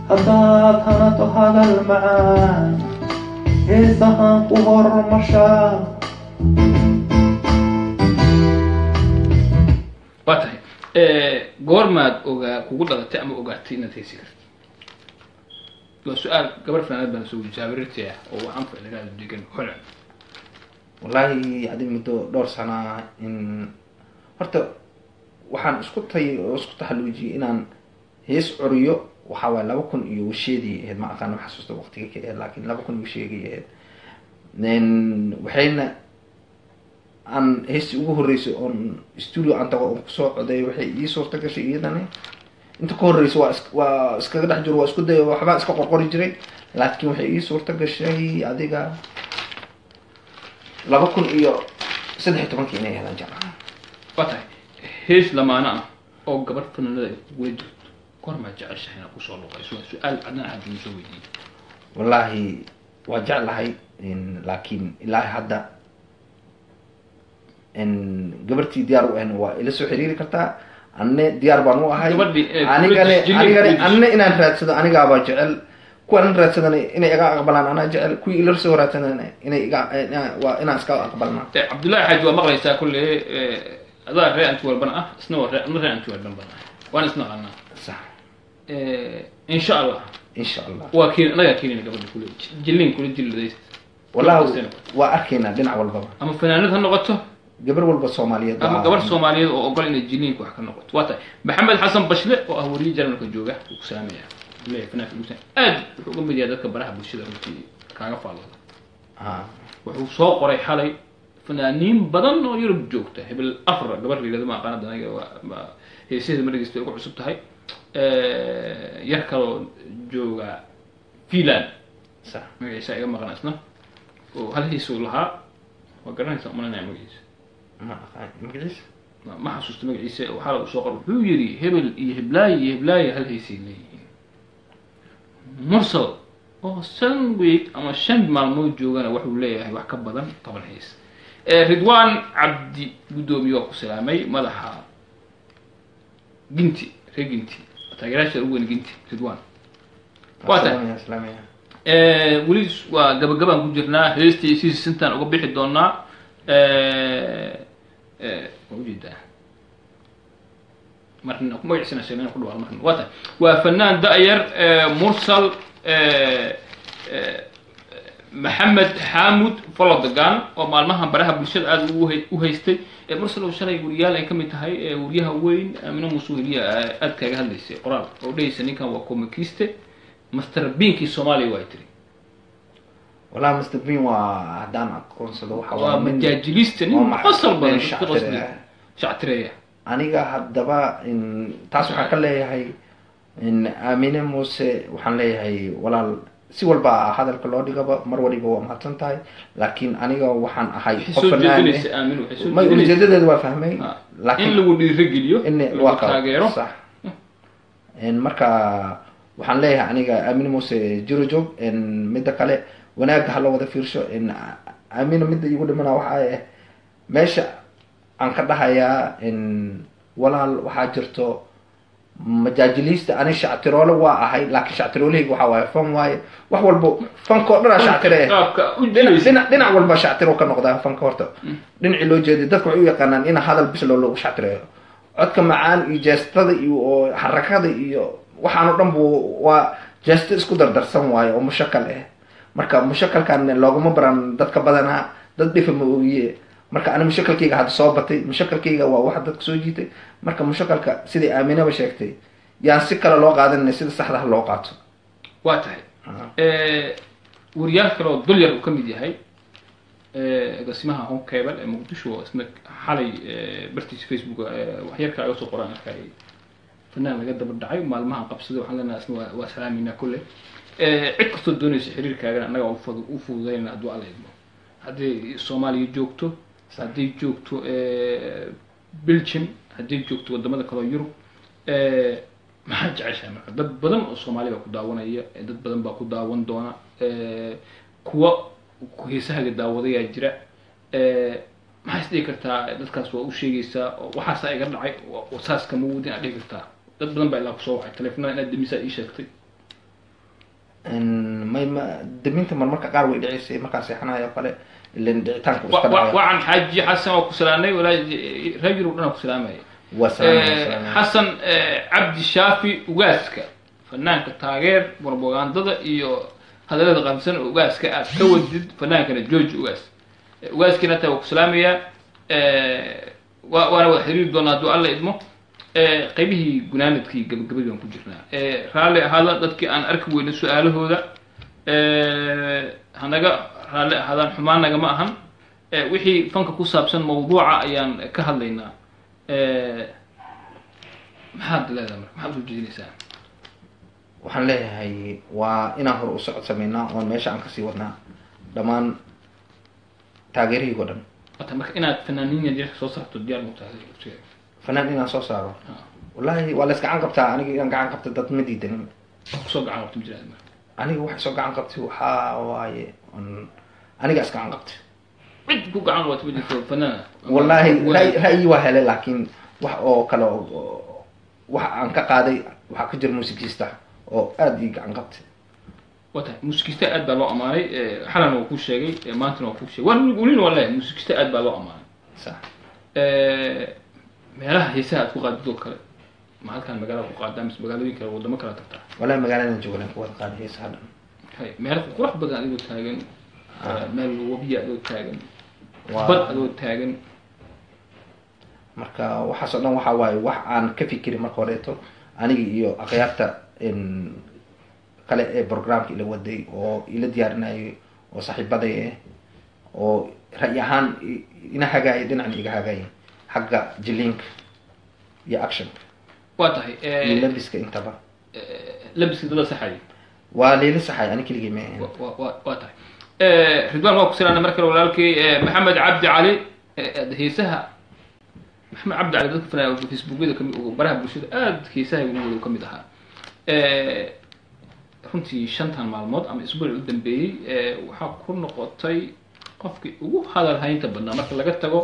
haddaad hanato hadal macaan heesahaan ku hormarshaa waa tahay goormaad kugu dhalatay ama ogaatay inaad heesi karto waa su-aal gabar fanaanad baan soo jaabirirti ah oo waxaan ficilagaada degan holland wallahi hadii muddo dhowr sana in horta waxaan isku taxalluujiyey inaan hees curiyo waxaa waay 2000 iyo wisheedii ahayd ma aqaan xasuusta waqtiga ka ahayd laakiin 2000 wisheegay ahayd waxayna aan heesi ugu horeysay oon studio aan tago oon kusoo coday waxay ii suurta gashay iyadana inta ka horreysay waa iskaga dhex jiro waa isku day waxbaa iska qorqori jiray laakiin waxay ii suurta gashay adiga 2013 inay helaan jacayl waa tahay hees lamaana ah oo gabar fanaanada ay kugu jirto goormaa jeceshahay inaad kusoo luqayso waa su-aal cadnaan hadda soo weydiiyey wallahi waa jeclahay laakiin ilaa hadda gabartii diyaar u ahna waa ila soo xiriiri kartaa anne diyaar baan u ahay anigane inaan raadsado anigaabaa jecel kuwaan raadsadana inay iga aqbalaan anaa jecel kuwii ila soo raadsadana inay inaan iska aqbalnaa cabdullaahi xaaji waa maqlaysaa kulle adaa ree antiwalban ah isna waa ree antiwalban ban ah waan isna qanaa sax insha allah waa keen anagaa keenina gabadha kule jilin kule jilladaysa wallahi waa arkaynaa dhinac walbaba ama fanaanad ha noqoto gabar walba Soomaaliyeed ama gabar Soomaaliyeed oo ogol inay jilinku wax ka noqoto waa tahay maxamed xasan bashle oo ah wariye jarmalka jooga uu ku saamaya leeyahay fanaanka guusan aad wuxuu uga mid yahay dadka baraha bulshada runtii kaaga faallada wuxuu soo qoray xalay fanaaniin badan oo Yurub joogta hebel afar gabar liidada ma aqaan anaga waa heesida marigista ugu cusub tahay yar kaloo jooga Finland sax magaciisa iga maqan asna oo hal heesoo lahaa waa garanaysaa umalanaya magaciisa ma xasuusta magaciisa waxaa lagu soo qoray wuxuu yidhi hebel iyo heblaay hal heesay leeyihiin mursal oo 7 week ama 5 maalmood joogana wuxuu leeyahay wax ka badan 10 hees ridwaan cabdi gudoomiye ku salaamay madaxa ginti reginti taageerayaasha ugu weyn ginti ridwaan waata weli waa gabagabaan ku jirnaa heestii si sintaan uga bixi doonaa موجودة مرنا ما يحسن شيئا كله على مرنا واتا وفنان داير مرسل محمد حامد فلدقان ومالمها براها بالشد عاد وهيستي مرسل وشري وريال كم تهاي وريها وين من مسؤولية أذكى هذا الشيء قرار وليس نيكا وكوميكيستي مستر بينكي سومالي وايتري والله مستبين وعدان كونسلو حوالي مجاجليستني مفصل بين شعترية aniga haddaba taas waxaa ka leeyahay aamine muuse waxaan leeyahay walaal si walba hadalka loo dhigaba mar waliba waa mahadsan tahay laakiin aniga waxaan ahay qof fanaan ma ujeedadeedu waa fahmay laakiin in lagu dhiirigeliyo in waa taageero sax marka waxaan leeyahay aniga aamine muuse jirojoog midda kale wanaagga ha la wada fiirsho aamine midda igu dhimana waxaa meesha aan ka dhahayaa walaal waxaa jirto majaajiliista ani shactiroole waa ahay laakiin shactiroolahayga waxaa waaye fan waaye wax walbo fankoo dhanaa shactire dhinac walba shactiro ka noqdaa fanka horta dhinacii loo jeeday dadka waxay u yaqaanaan in hadal bis loogu shactireeyo codka macaan iyo jeestada iyo xarakada iyo waxaan oo dhan waa jeesto isku dardarsan waaye oo mushakal ah marka mushakalkan looguma baran dadka badanaa dad dhifa ma ogiye marka ani mushakalkayga hadda soo batay mushakalkayga waa wax dadka soo jiitay marka mushakalka sidai aaminaba sheegtay yaan si kale loo qaadanina sida saxda loo qaato waa tahay wariyaal kale oo dulyar uu ka mid yahay agaasimaha home cable ee muqdisho isna xalay bartiisa facebook waxyarka aga soo qoraan arkay fanaan laga daba dhacay maalmaha qabsaday waxaan leenahay isna waa salaaminaa kulle cid kastoo doonaysa xiriirkaagana annaga u fududayna hadduu alla idmo hadday soomaaliya joogto hadday joogto belgium hadday joogto wadamada kale oo yurub maxaa jeceshahay marka dad badan oo soomaali baa ku daawanaya dad badan baa ku daawan doona kuwa heesahaga daawadayaa jira maxaa is dhihi kartaa dadkaas waa u sheegaysaa waxaasaa iga dhacay saas kama wadin aad dhihi kartaa dad badan baa ilaa kusoo wacay taleefonada inaad demisaa ii sheegtay ma deminta marmarka qaar way dhicisay markaa seexanayo kale ilan dhicitaanka iska dhacayo wacan xaaji xasan waa ku salaanay walaa reer yurub dhan ku salaamaya xasan cabdi shaafi ugaaska fanaanka taageer propagandada iyo hadalada qaabsan ugaaska aad ka wadid fanaankana george ugaaskiina taa waa ku salaamaya waana wada xiriiri doonaa hadduu alla idmo qaybihii gunaanadkii gabagabadii aan ku jirnaa raalli ahaada dadkii aan arki weyno su-aalahooda hanaga raalli ahaadaan xumaan nagama ahan wixii fanka ku saabsan mawduuca ayaan ka hadlaynaa maxaad leedahay marka maxaad usoo jeedinaysaa waxaan leeyahay waa inaan hor u socod sameynaa oon meesha aan kasii wadnaa dhammaan taageerahaygo dhan wata marka inaad fanaaniin yaryar soo saarto diyaar ma tahay fanaan inaan soo saaro wallahi waa la is gacan qabtaa aniga inaan gacan qabta dad ma diidanin kusoo gacan qabta majiraan marka aniga waxay soo gacan qabtay waxaa waaye aniga is gacan qabtay cid ku gacan qabta ma jirto fanaan wallahi ra'yi waa helay laakiin wax oo kale wax aan ka qaaday waxaa ka jira muusikista oo aada ii gacan qabtay wata muusikista aad baa loo amaanay xalan waa ku sheegay maantana waa ku sheegay welina waa leeyahay muusikista aad baa loo amaanay sax meelaha heesaha aad ku qaadid oo kale ma halkaan magaalada ku qaadaa mise magaalooyin kale wadamo kala tagtaa wallahi magaaladan joogan ku wada qaaday heesaha dhan hay meel qurux badan adigoo taagan meel wabiya adoo taagan bad adoo taagan marka waxaasoo dhan waxaa waaye wax aan ka fikirin marka horeeto aniga iyo akhyaarta kale ee programka ila waday oo ila diyaarinayay oo saaxiibaday oo ra'yi ahaan ina hagaayay dhinacna iga hagaayay xagga jiliinka iyo actionka waa tahay iyo labiska intaba labiska dada saxay waa leela saxay ani keligii ma waa tahay ridwaan waa ku salaana mar kale walaalkay maxamed cabdi cali heesaha maxamed cabdi cali dadka fanaa facebookyada kamid baraha bulshada aada heesaha ugu kamid ahaa runtii shantan maalmood ama isbuuci u dambeeyey waxaa ku noqotay qofkii ugu hadal haynta badnaa marka laga tago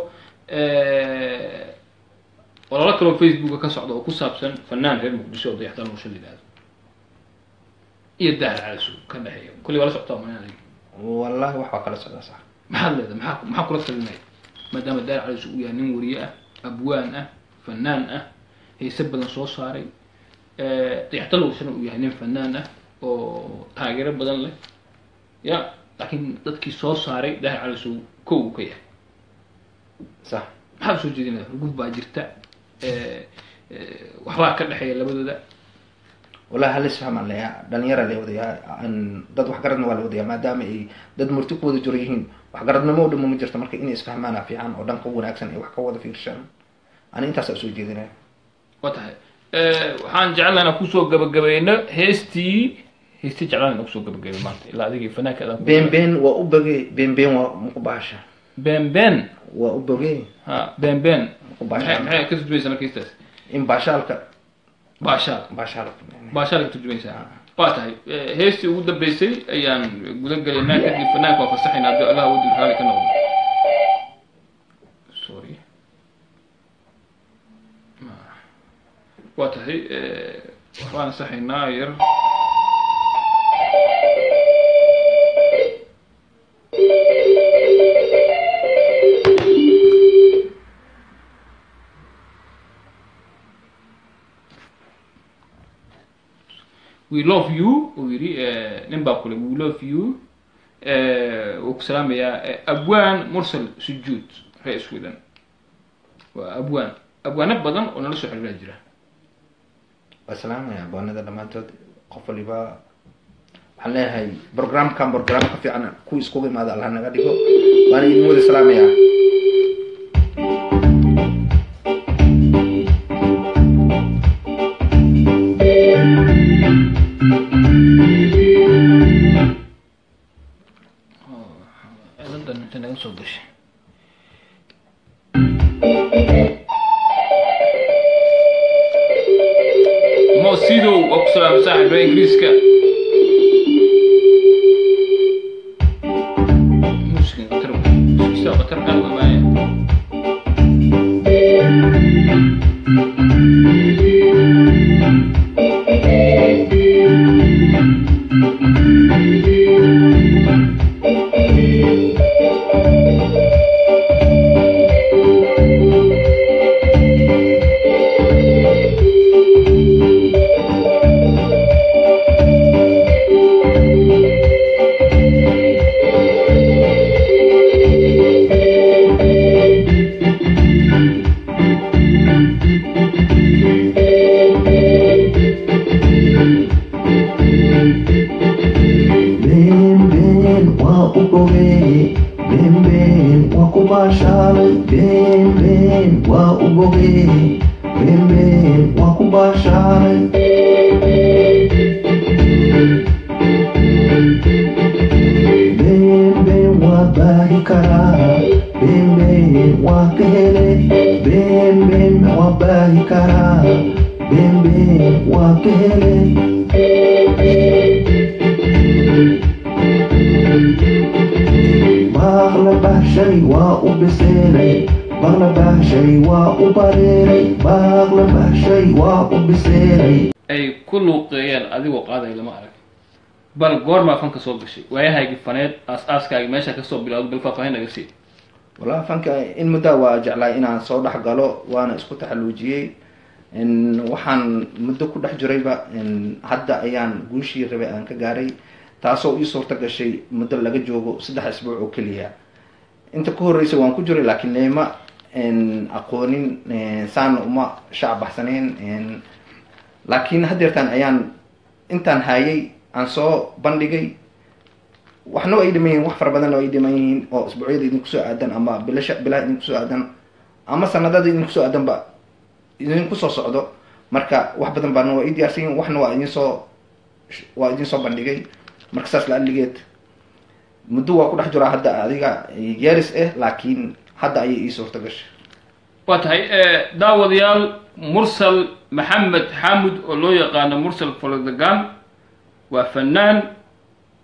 ololo kaloo facebooka ka socda oo ku saabsan fanaan reer muqdisho oo dayaxdaan nolosha la yidhahdo iyo daar calasu ka dhexeeya kulli waa la socotaa maanaa wallahi wax waa kala socdaa sax maxaad leedahay maxaa kula talinaya maadaama daar calasu uu yahay nin wariye ah abwaan ah fanaan ah heese badan soo saaray dayaxdaan noloshana uu yahay nin fanaan ah oo taageero badan leh ya laakiin dadkii soo saaray daar calasu kow uu ka yahay sax maxaad soo jeedinaya rugud baa jirta waxbaa ka dhexeeya labadooda wallahi hal isfahmaan leeyaa dhalinyara la wadayaa dad waxgaradna waa la wadayaa maadaama ay dad murti ku wada jiro yihiin waxgaradnimo oo dhamma ma jirto marka inay isfahmaana fiican oo dhanka wanaagsan ay wax ka wada fiirshaan ani intaasaa usoo jeedinaya waa tahay waxaan jeclaan inaan kusoo gabagabayno heestii jeclaan inaan kusoo gabagabay maanta ilaa adigii fanaanka been waa u bogey been waa maku bahasha been waa u bogey ha been maxay ka turjumaysaa marka heestaas in baashaalka baashaal ka turjumaysaa waa tahay heestii ugu dambeysay ayaan guda galaynaa kadib fanaanka waa fasaxayna haddii allah wadi raali ka noqdo sorry waa tahay waxbaan saxaynaa yar we love you uu yidhi nin baa kule we love you وكسلام يا أبوان مرسل سجود رئيس ودن وأبوان بدن ونلسو حل الهجرة والسلام يا أبوانا لما تود قفل يبا waxaan leeyahay programkan ka fiican ku iskugu imaada Allah naga dhigo waan idin wada salaamaya موسيدو وكسلام صاحب إنجليزكا قطر قلبه معايا ay ku luuqeeyeen adigoo qaaday lama arag bal goorma fanka soo gashay waayahaygi faneed aas-aaskaagi meesha kasoo bilowday bal faahfaahin naga sii wallahi fanka in muddo waa jeclay inaan soo dhex galo waana isku taxalluujiyey waxaan muddo ku dhex jirayba hadda ayaan guushii rabay aan ka gaaray taasoo ii suurta gashay muddo laga joogo 3 isbuuc oo keliya inta ku horreysay waan ku jiray laakiin leema aqoonin saan uma shacbaxsaneen laakiin haddeertaan ayaan intaan hayay aan soo bandhigay waxna ay dhimayiin wax fara badan oo ay dhimayiin oo isbuucyada idinku soo aadan ama bilaha idinku soo aadan ama sanadada idinku soo aadanba idinku soo socdo marka wax badan baana waa ii diyaarsan waxna waa idin soo bandhigay marka saas la aligeed muddo waa ku dhex jiraa hadda adiga yeeris laakiin hadda ayay ii suurta gashay waa tahay daawadayaal mursal maxamed xaamud oo loo yaqaano mursal folodagan waa fanaan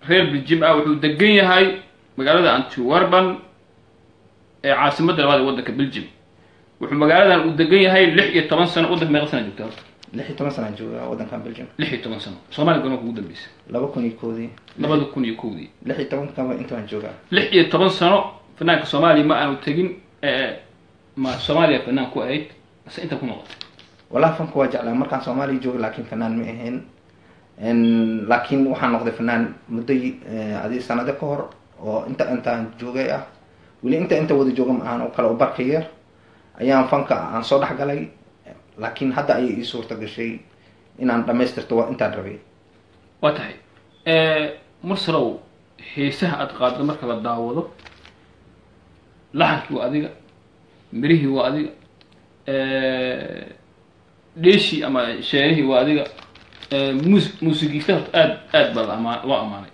reer Belgium ah wuxuu degan yahay magaalada Antwerpen ee caasimadda labaad ee waddanka Belgium wuxuu magaaladan u degan yahay 16 sano waddanka meeqa sano joogtaa 16 sano jooga waddanka Belgium 16 sano Soomaaliya goorma ugu dambeysay 2001 16 kama intaan joogaa 16 sano fanaanka Soomaaliya ma aanu tagin ma Soomaaliya fanaan ku ahayd bas inta ku noqotay wallahi fanku waa jeclaa markaan Soomaaliya joogay laakiin fanaan ma ahayn laakiin waxaan noqday fanaan muddo adii sanado ka hor oo intaan joogay ah weli inta wada jooga ma ahan oo kale oo barka yar ayaan fanka aan soo dhex galay laakiin hadda ayay ii suurta gashay inaan dhamaystirto waa intaan rabay waa tahay mursalow heesaha aad qaaddo marka la daawado laxankii waa adiga mirihii waa adiga dheeshii ama sheerihii waa adiga muusigiista aad baa loo amaanay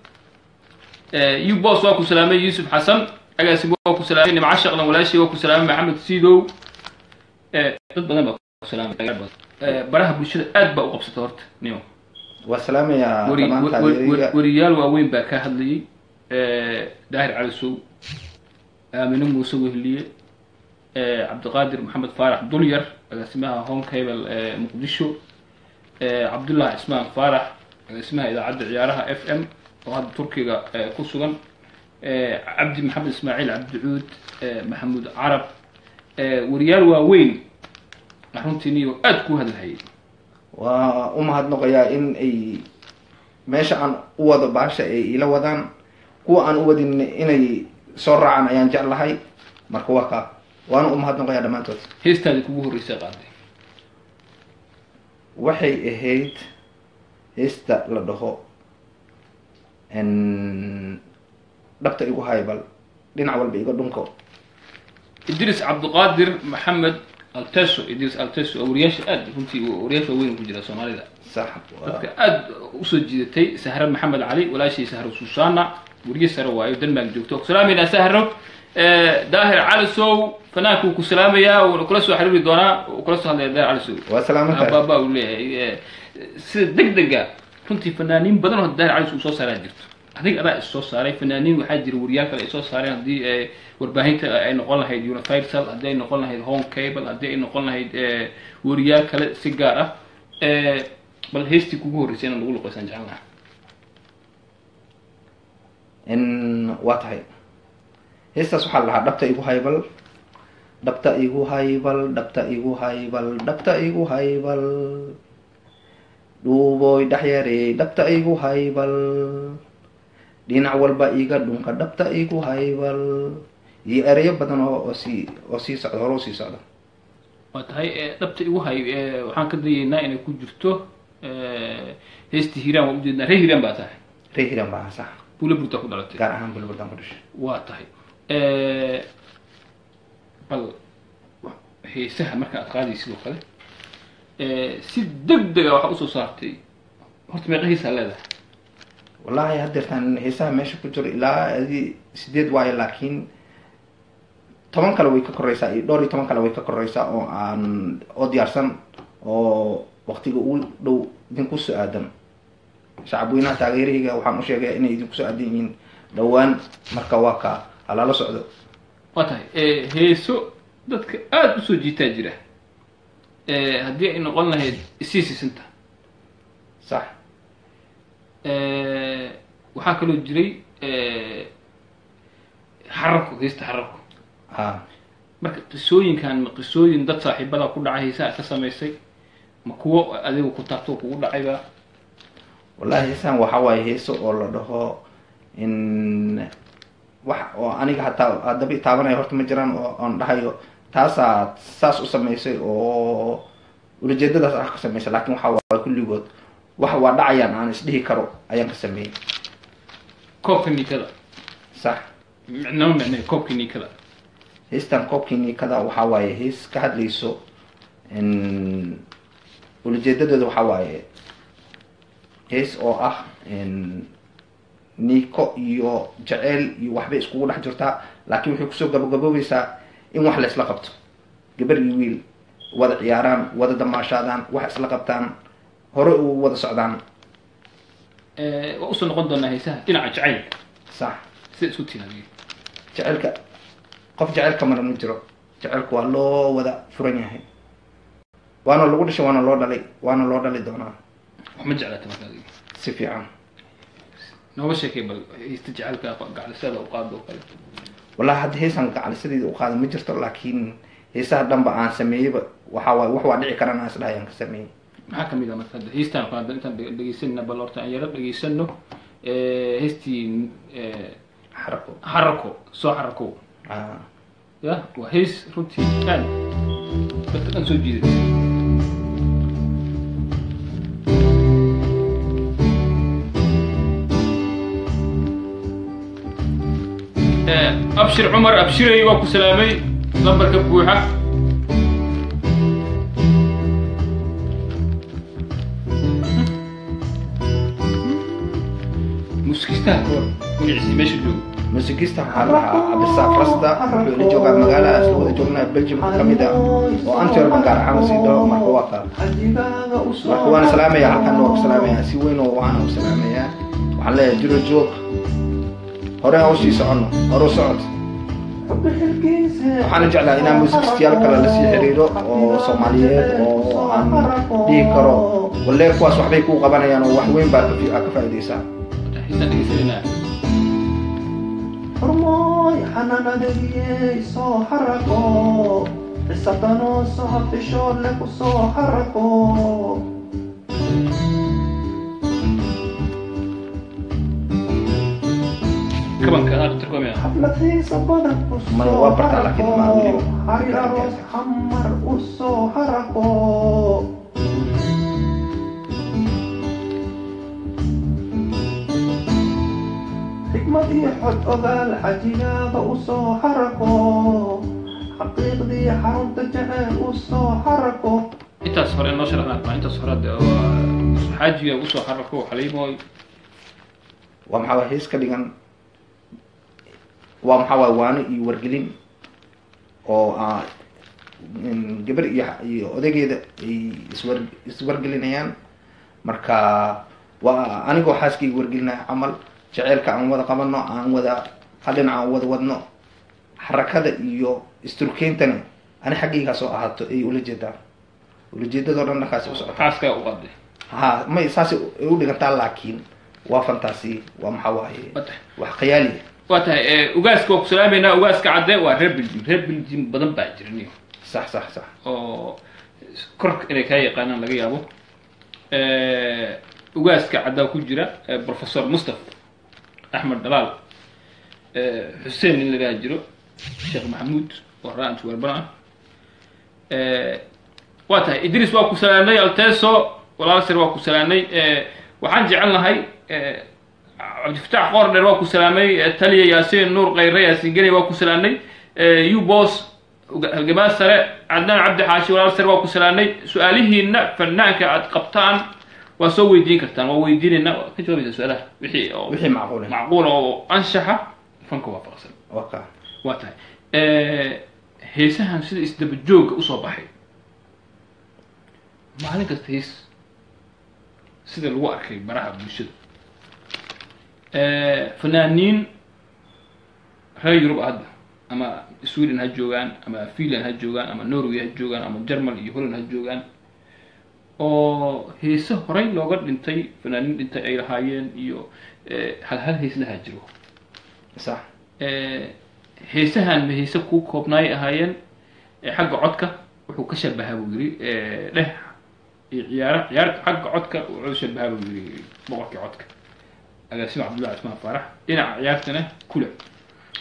yubos waa ku salaamay yuusuf xasan agaasi waa ku salaamay nimca shaqlan walaashii waa ku salaamay maxamed siidow dad badan baa ku salaamay baraha bulshada aad baa u qabsatay horta nimo waa salaamaya wariyaal waaweyn baa ka hadlayay daahir cali sow aamino muuse wehliye cabdiqaadir maxamed faarax dulyar agaasimaha home cable muqdisho cabdullahi cismaan faarax agaasimaha idaacadda ciyaaraha FM oo hadda turkiga ku sugan cabdi maxamed ismaaciil cabdicuud maxamuud carab wariyaal waaweyn runtiiniyo aad ku hadlahayay waa u mahadnaqayaa in ay meesha aan u wado baasha ay ila wadaan kuwa aan u wadin inay soo raacaan ayaan jeclahay marka waa kaa waana u mahadnaqayaa dhammaantood. heestaadii kugu horreysay qaaday waxay ahayd heesta la dhaho dhabta igu haybal dhinac walba iga dhunko. idris cabdiqaadir maxamed alteso. idris alteso oo wariyaasha aad runtii wariyaasha weyn ku jira soomaalida sax dadka aad usoo jiidatay. sahra maxamed cali walaashii sahro suusaana wariye sare waayo denmark joogto salaamina sahro. daahir cali sow fanaanku ku salaamayaa wuxuu kula soo xiriiri doonaa uu kula soo hadlaya daahir cali sow waa salaamantahay baba uu leeyahay sida degdega runtii fanaaniin badan oo daahir cali sow soo saaraa jirto adiga adaa is soo saaray fanaaniin waxaa jira wariyaal kale ay soo saareen haddii warbaahinta ay noqon lahayd universal haddii ay noqon lahayd home cable haddii ay noqon lahayd wariyaal kale si gaar ah bal heestii kugu horreysay inaan lagu luqaysan jecel lahaa. waa tahay heestaas waxaa la dhahaa dhabta igu haybal dhabta igu haybal dhabta igu haybal dhabta igu haybal dhuuboy dhaxyarey dhabta igu haybal dhinac walba iga dhunka dhabta igu haybal iyo ereyo badan oo sii socda hore sii socda. waa tahay dhabta igu hay waxaan ka dayaynaa inay ku jirto heestii hiiraan waa ujeednaa ree hiiraan baa tahay. ree hiiraan baa sax buula burtaa ku dhalatay gaar ahaan buula burtaan ku dhashay. waa tahay bal heesaha marka aad qaadaysa sidoo kale si degdega waxaa usoo saartay horta meeqa heesaa leedahay? wallahi haddeertaan heesaha meesha ku jiro ilaa 8 waayo laakiin 10 kale way ka koreysaa iyo dhowr iyo 10 kale way ka koreysaa oo diyaarsan oo waqtiga ugu dhow idinku soo aadan. shacabweynaha taageerahayga waxaan u sheegaya inay idinku soo aadan yihiin dhowaan marka waa kaa halala socdo. waa tahay heeso dadka aada usoo jiitaa jira haddii ay noqon lahayd isii sisinta sax waxaa kaloo jiray xarako heesta xarako marka qisooyinkan ma qisooyin dad saaxiibada ku dhacay heesaha ka samaysay ma kuwo adiga ku taabto kugu dhacayba? wallahi heesahan waxaa waaye heeso oo la dhaho wax oo aniga hataa haddaba itaabanaya horta ma jiraan oo aan dhahayo taasaa saas u samaysay oo ulajeedadaas ah ka samaysay laakiin waxaa waaye kulligood waxa waa dhacayaan aan isdhihi karo ayaan ka sameeyey. koobka niikada sax micnay koobka niikada heestan koobkii niikada waxaa waaye hees ka hadlayso ulajeedadeeda waxaa waaye hees oo ah niiko iyo jaceyl iyo waxbay iskugu dhex jirtaa laakiin waxay kusoo gabagaboobaysaa in wax la isla qabto gabar iyo wiil wada ciyaaraan wada damaashaadaan wax isla qabtaan hore u wada socdaan. waa usoo noqon doonaa heesaha dhinaca jacaylka sax sida isku tiinaadiyo jacaylka qof jacaylka maran ma jiro jacaylku waa loo wada furan yahay waana lagu dhashay waana loo dhalay waana loo dhali doonaa. wax ma jeclaata marka adiga si fiican nooga sheekay bal heesta jacaylka gacalisada u qaado oo kale. wallahi hadda heesaan gacalisadeeda u qaada ma jirto laakiin heesaha dhanba aan sameeyeyba waxaa waaye wax waa dhici karaan aan isdhahay aan ka sameeyey. maxaa kamid ah marka hadda heestaan qaada intaan dhegeysanna bal horta aan yaro dhegeysano heestii xarako xarako soo xarako ya waa hees runtii aad dadka dhan soo jiidatay. abshir cumar abshiray waa ku salaamay lambarka buuxa. muskistaha kor magaciisa meesha joogo muusikista waxaa lahaa cabdisaaq rasda wuxuu ila joogaa magaalada isla wada joognaa belgium kamid ah oo antwerpen gaar ahaan sii dhaho marka waa kaa marka waana salaamaya halkan waa ku salaamaya si weyn oo waana u salaamayaa waxaan leeyahay jiro joog hore aan usii soconno hore u socod. waxaana jeclaa inaan muusikistayaal kale lasii xiriiro oo soomaaliyeed oo aan dhihi karo walle kuwaas waxbay kuu qabanayaan oo wax weyn baa ka faa'iidaysaa. hormooy xanaanadayey soo xarako xisaabtanoo soo habtishoodle ku soo xarako fanka aad tarkomaya xaflad xiisa badan u Ma- soo waa bartaa, laakiin ma haraqo weli- xariir aroos xamar u soo haraqo xikmad iyo xod ogaal xajigaada u soo haraqo xaqiiqdii xarunta jecel u soo haraqo intaas hore noo sharaxnaa ma intaas hore de xaajiga ugu soo xarako xaliimoy waa maxaa waay hees ka dhigan waa maxaa waay waano iyo wargelin oo gabar iyo odageeda ay iswargelinayaan marka waa anigoo xaaskayga wargelinaya camal jaceylka aan wada qabano aan wada hal dhinac aan wada wadno xarakada iyo isturkeyntana ani xaggaygaa soo ahaato ay ula jeedaan ulajeedadoo dhan dhankaasi u socota xaaskaa u qaday ha may saasay u dhigantaa laakiin waa fantaasi waa maxaa waaye Watahay. wax khiyaaliya waa tahay ugaaska waa ku salaameynaa ugaaska cadde waa reer belgium badan baa jira niyo sax sax sax oo korka inay kaa yaqaanaan laga yaabo ugaaska caddaa ku jira professor mustafa axmed dalaal xuseen in lagaa jiro sheekh maxamuud oo ra-ant werbana waa tahay idris waa ku salaamnay alteso walaal sir waa ku salaamnay waxaan jecelnahay cabdifataax qoordheer waa ku salaamay taliya yaasiin nuur khayre yaasiin geni waa ku salaamnay ubos halgamaa sare cadnaan cabdi xaashi walaal sir waa ku salaamnay su-aalihiina fanaanka aad qabtaan waa soo weydiin kartaan waa weydiinayna waa ka jawaabaysa su-aalaha wixii oo wixii macquul macquula oo anshaxa fanka waafaqsan waa ka waa tahay heesahan sida isdaba joogga usoo baxay maalin kasta hees sida lagu arkay baraha bulshada fanaaniin reer yurub hadda ama sweden ha joogaan ama finland ha joogaan ama norway ha joogaan ama german iyo holland ha joogaan oo heese horey looga dhintay fanaaniin dhintay ay lahaayeen iyo hal hees lahaa jiro sax heesahan ma heese kuu koobnaay ahaayeen xagga codka wuxuu ka shabahaa buu yiri dheh iyo ciyaarta xagga codka wuxuu shabahaa buu yiri boqorkii codka agaasimo cabdullahi cismaan faarax dhinaca ciyaartana kule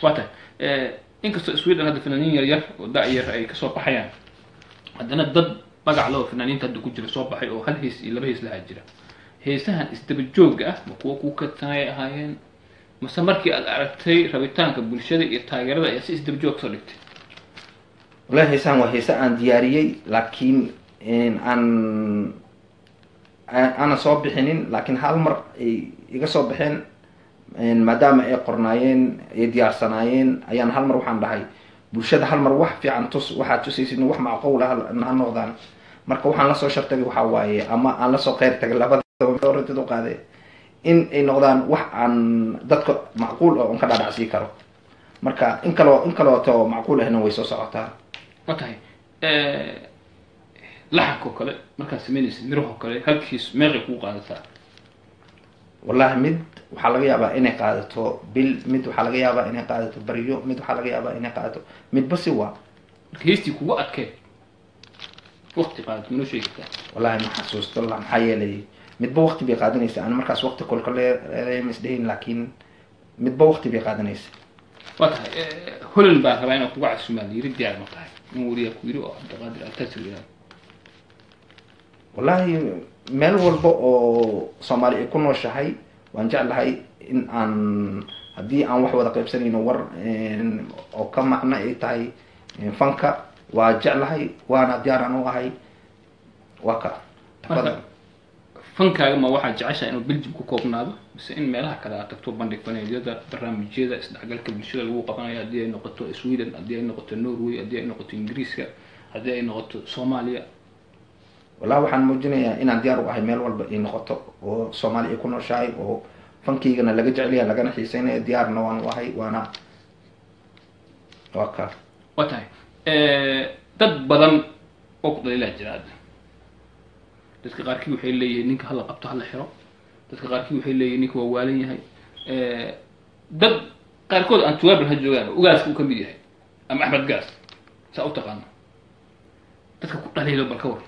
waa tahay inkastoo sweden hadda fanaaniin yar yar oo da-yar ay kasoo baxayaan haddana dad magac loo fanaaniinta hadda ku jira soo baxay oo hal hees iyo laba hees lahaa jira heesahan isdaba joogga ah ma kuwa kuu kadsanay ahaayeen mase markii aad aragtay rabitaanka bulshada iyo taageerada ayaa si isdaba joog kasoo dhigtay wallahi heesahan waa heese aan diyaariyey laakiin aanan soo bixinin laakiin hal mar ay iga soo baxeen maadaama ay qornaayeen ay diyaarsanaayeen ayaan hal mar waxaan dhahay bulshada hal mar wax fiican tus waxaad tusaysid wax macquula ha noqdaan marka waxaan lasoo shartagay waxaa waaye ama aan lasoo qeyr tagay labadaorintid u qaade in ay noqdaan wax aan dadka macquul oo un ka dhaadhacsii karo marka in kaleoto macquul ahna way soo socotaa ma tahay laxanka oo kale markaad samaynaysid mirahoo kale halkiis meeqay kuu qaadataa wallahi mid waxaa laga yaabaa inay qaadato bil mid waxaa laga yaabaa inay qaadato baryo mid waxaa laga yaabaa inay qaadato midba si waa marka heestii kugu adkeed waqti qaadato manoo sheegi kartaa wallahi ma xasuusto la maxaa yeelay midba waqti bay qaadanaysa aan markaas waqti kolkalemisdhahin laakiin midba waqti bay qaadanaysa waa tahay holland baan rabaa inaan kuga casumaa yiri diyaar ma tahay in wariyaa ku yiri oo cabdiqaadir altasir ilaa wallahi meel walba oo soomaali ay ku nooshahay waan jeclahay in aan haddii aan wax wada qaybsanayno war oo ka macno ay tahay fanka waa jeclahay waana diyaaraan u ahay waa ka marka fankaaga ma waxaad jeceshahay inuu belgium ku koobnaado mise in meelaha kale aad tagto bandhig faneedyada barnaamijyada isdhexgalka bulshada lagu qabanayo haddii ay noqoto sweden haddii ay noqoto norway haddii ay noqoto ingiriiska haddii ay noqoto soomaaliya wallahi waxaan muujinayaa inaan diyaar u ahay meel walba ay noqoto oo soomaali ay ku nooshahay oo fankaygana laga jecelyaha lagana xiiseynayo diyaarna waan u ahay waana waa ka waa tahay dad badan oo ku dhaliilaa jira hadda dadka qaarkii waxay leeyihiin ninka hala qabto hala xiro dadka qaarkii waxay leeyihiin ninka waa waalan yahay dad qaarkood aan tuwaabal ha joogaan ugaaska uu ka mid yahay ama axmed gaas saa u taqaano dadka ku dhaliilo bal ka war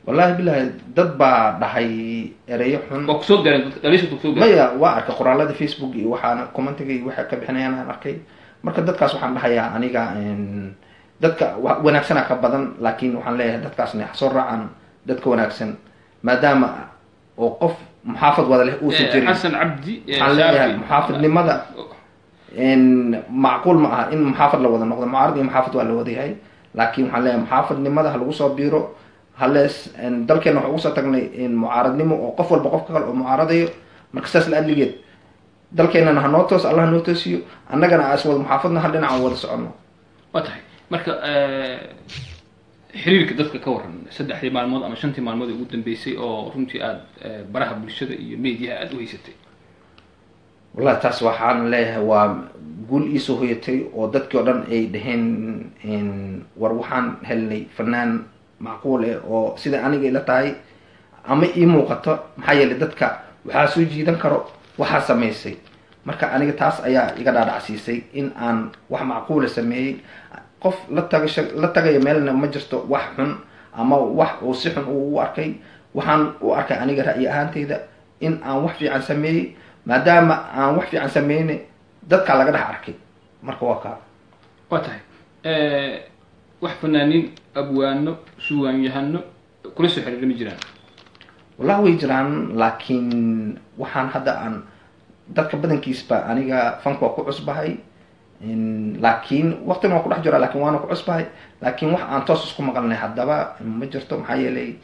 wallahi bilahi dad baa dhahay ereyo xun waa kusoo gaareen dhaliisha kusoo gaareen maya waa arkay qoraalada Facebook iyo waxaana commentiga iyo waxa ka bixinayaan aan arkay marka dadkaas waxaan dhahayaa aniga dadka wanaagsan ka badan laakiin waxaan leeyahay dadkaasna soo raacaan dadka wanaagsan maadaama oo qof muxaafad wada leh uu soo jiray Xasan Cabdi waxaan leeyahay muxaafadnimada macquul ma aha in muxaafad la wada noqdo mucaarad iyo muxaafad waa la wada yahay laakiin waxaan leeyahay muxaafadnimada ha lagu soo biiro halees dalkeena waxa ugu soo tagnay mucaaradnimo oo qof walba qofka kale oo mucaaradayo marka saas la adligeed dalkeenana ha noo toos allah noo toosiyo annagana aas wada muxaafadna hal dhinac aan wada soconno waa tahay marka xiriirka dadka ka waran 3 maalmood ama 5 maalmood ugu dambeysay oo runtii aad baraha bulshada iyo media aad u haysatay wallahi taas waxaan leeyahay waa guul ii soo hoyatay oo dadkii oo dhan ay dhaheen war waxaan helnay fanaan macquul oo sida aniga ila tahay ama ii muuqato maxaa yeelay dadka waxaa soo jiidan karo waxaa samaysay marka aniga taas ayaa iga dhaadhacsiisay in aan wax macquula sameeyey qof la tagayo meelna ma jirto wax xun ama wax uu si xun u arkay waxaan u arkay aniga ra'yi ahaanteyda in aan wax fiican sameeyey maadaama aan wax fiican sameeyne dadka laga dhex arkay marka waa kaa waa tahay wax fanaaniin abwaano suwaanyahano kula soo xiriirmi jiraan wallahi way jiraan laakiin waxaan hadda aan dadka badankiisba aniga fanka waa ku cusbahay laakiin waqtina waa ku dhex jira laakiin waana ku cusbahay laakiin wax aan toos isku maqalnay haddaba ma jirto maxaa yeelay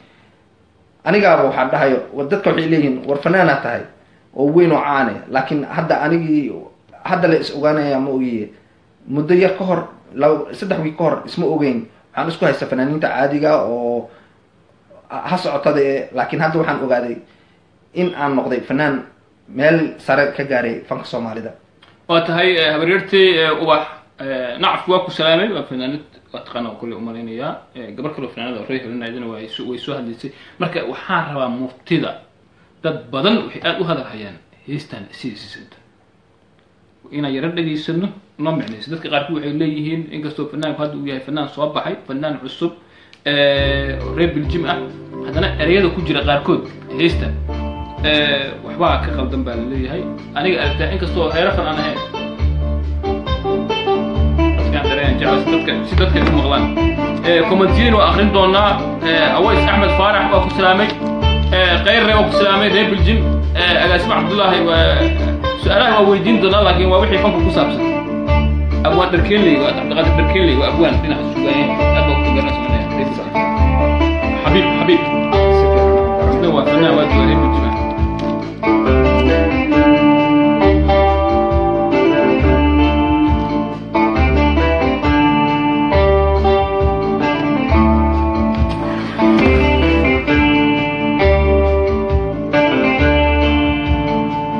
anigaaba waxaan dhahayo dadka waxay leeyihiin war fanaanaa tahay oo weyn oo caane laakiin hadda anigii hadda la is ogaanaya ma ogiye muddo yar ka hor 3 wiig ka hor isma ogeyn waxaan isku haysta fanaaniinta caadiga oo ha socotada laakiin hadda waxaan ogaaday in aan noqday fanaan meel sare ka gaaray fanka Soomaalida waa tahay habaryartay ubax nacaf waa ku salaamay waa fanaanad watqana kulli umaleynaya gabar kale fanaanada oo reehelinayna way soo hadlaysay marka waxaan rabaa muftida dad badan waxay aad u hadalhayaan heestan siisida ina yara dhageysano no macneys dadka qaarkood waxay leeyihiin inkastoo fanaanku hadda uu yahay fanaan soo baxay fanaan cusub reer Belgium ah haddana ereyada ku jira qaarkood heesta waxbaa ka qaldan baa la leeyahay aniga aragtaa inkastoo heerafan aan ahayn dadkaan dareen jecel dadka isku maqlaan kommentiyin waa akhrin doonaa Aways Axmed Faarax waa ku salaamay khayr waa ku salaamay reer Belgium agaasimo Cabdullaahi su'aalaha waa weydiin doonaa laakiin waa wixii fanku ku saabsan abwaan dharkeeley waa Cabdiqaadir dharkeeley waa abwaan dhinaca suugaayeen aad baa ku garanaysaa حبيب هو فنان وادي وريب الجماعة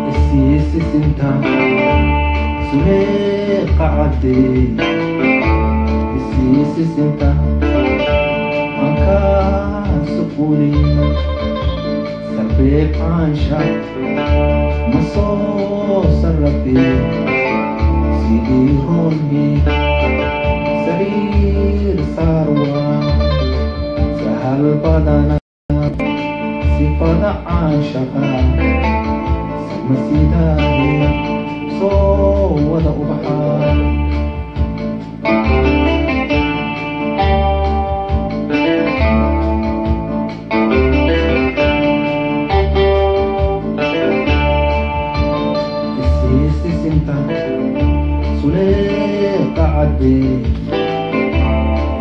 السيسي سنتا سميق عدي السيسي سنتا سكوني سربيك عايشة مصوص الرفيق سيدي هوني سرير ثروة سهل بدنا صفة عاشقة سمسيداني صوت وبحار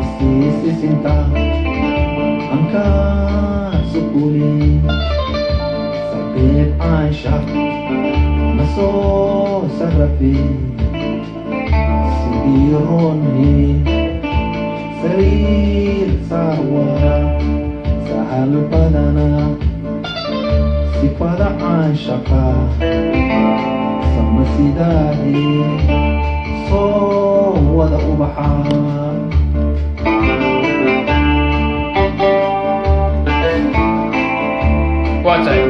السيسي سنتا أنكا سكوني سبيب عايشة مسو سرفي سيديروني سرير ثروة سهل بدنا صفة عاشقة سمسيداني صوت وبحار واتاي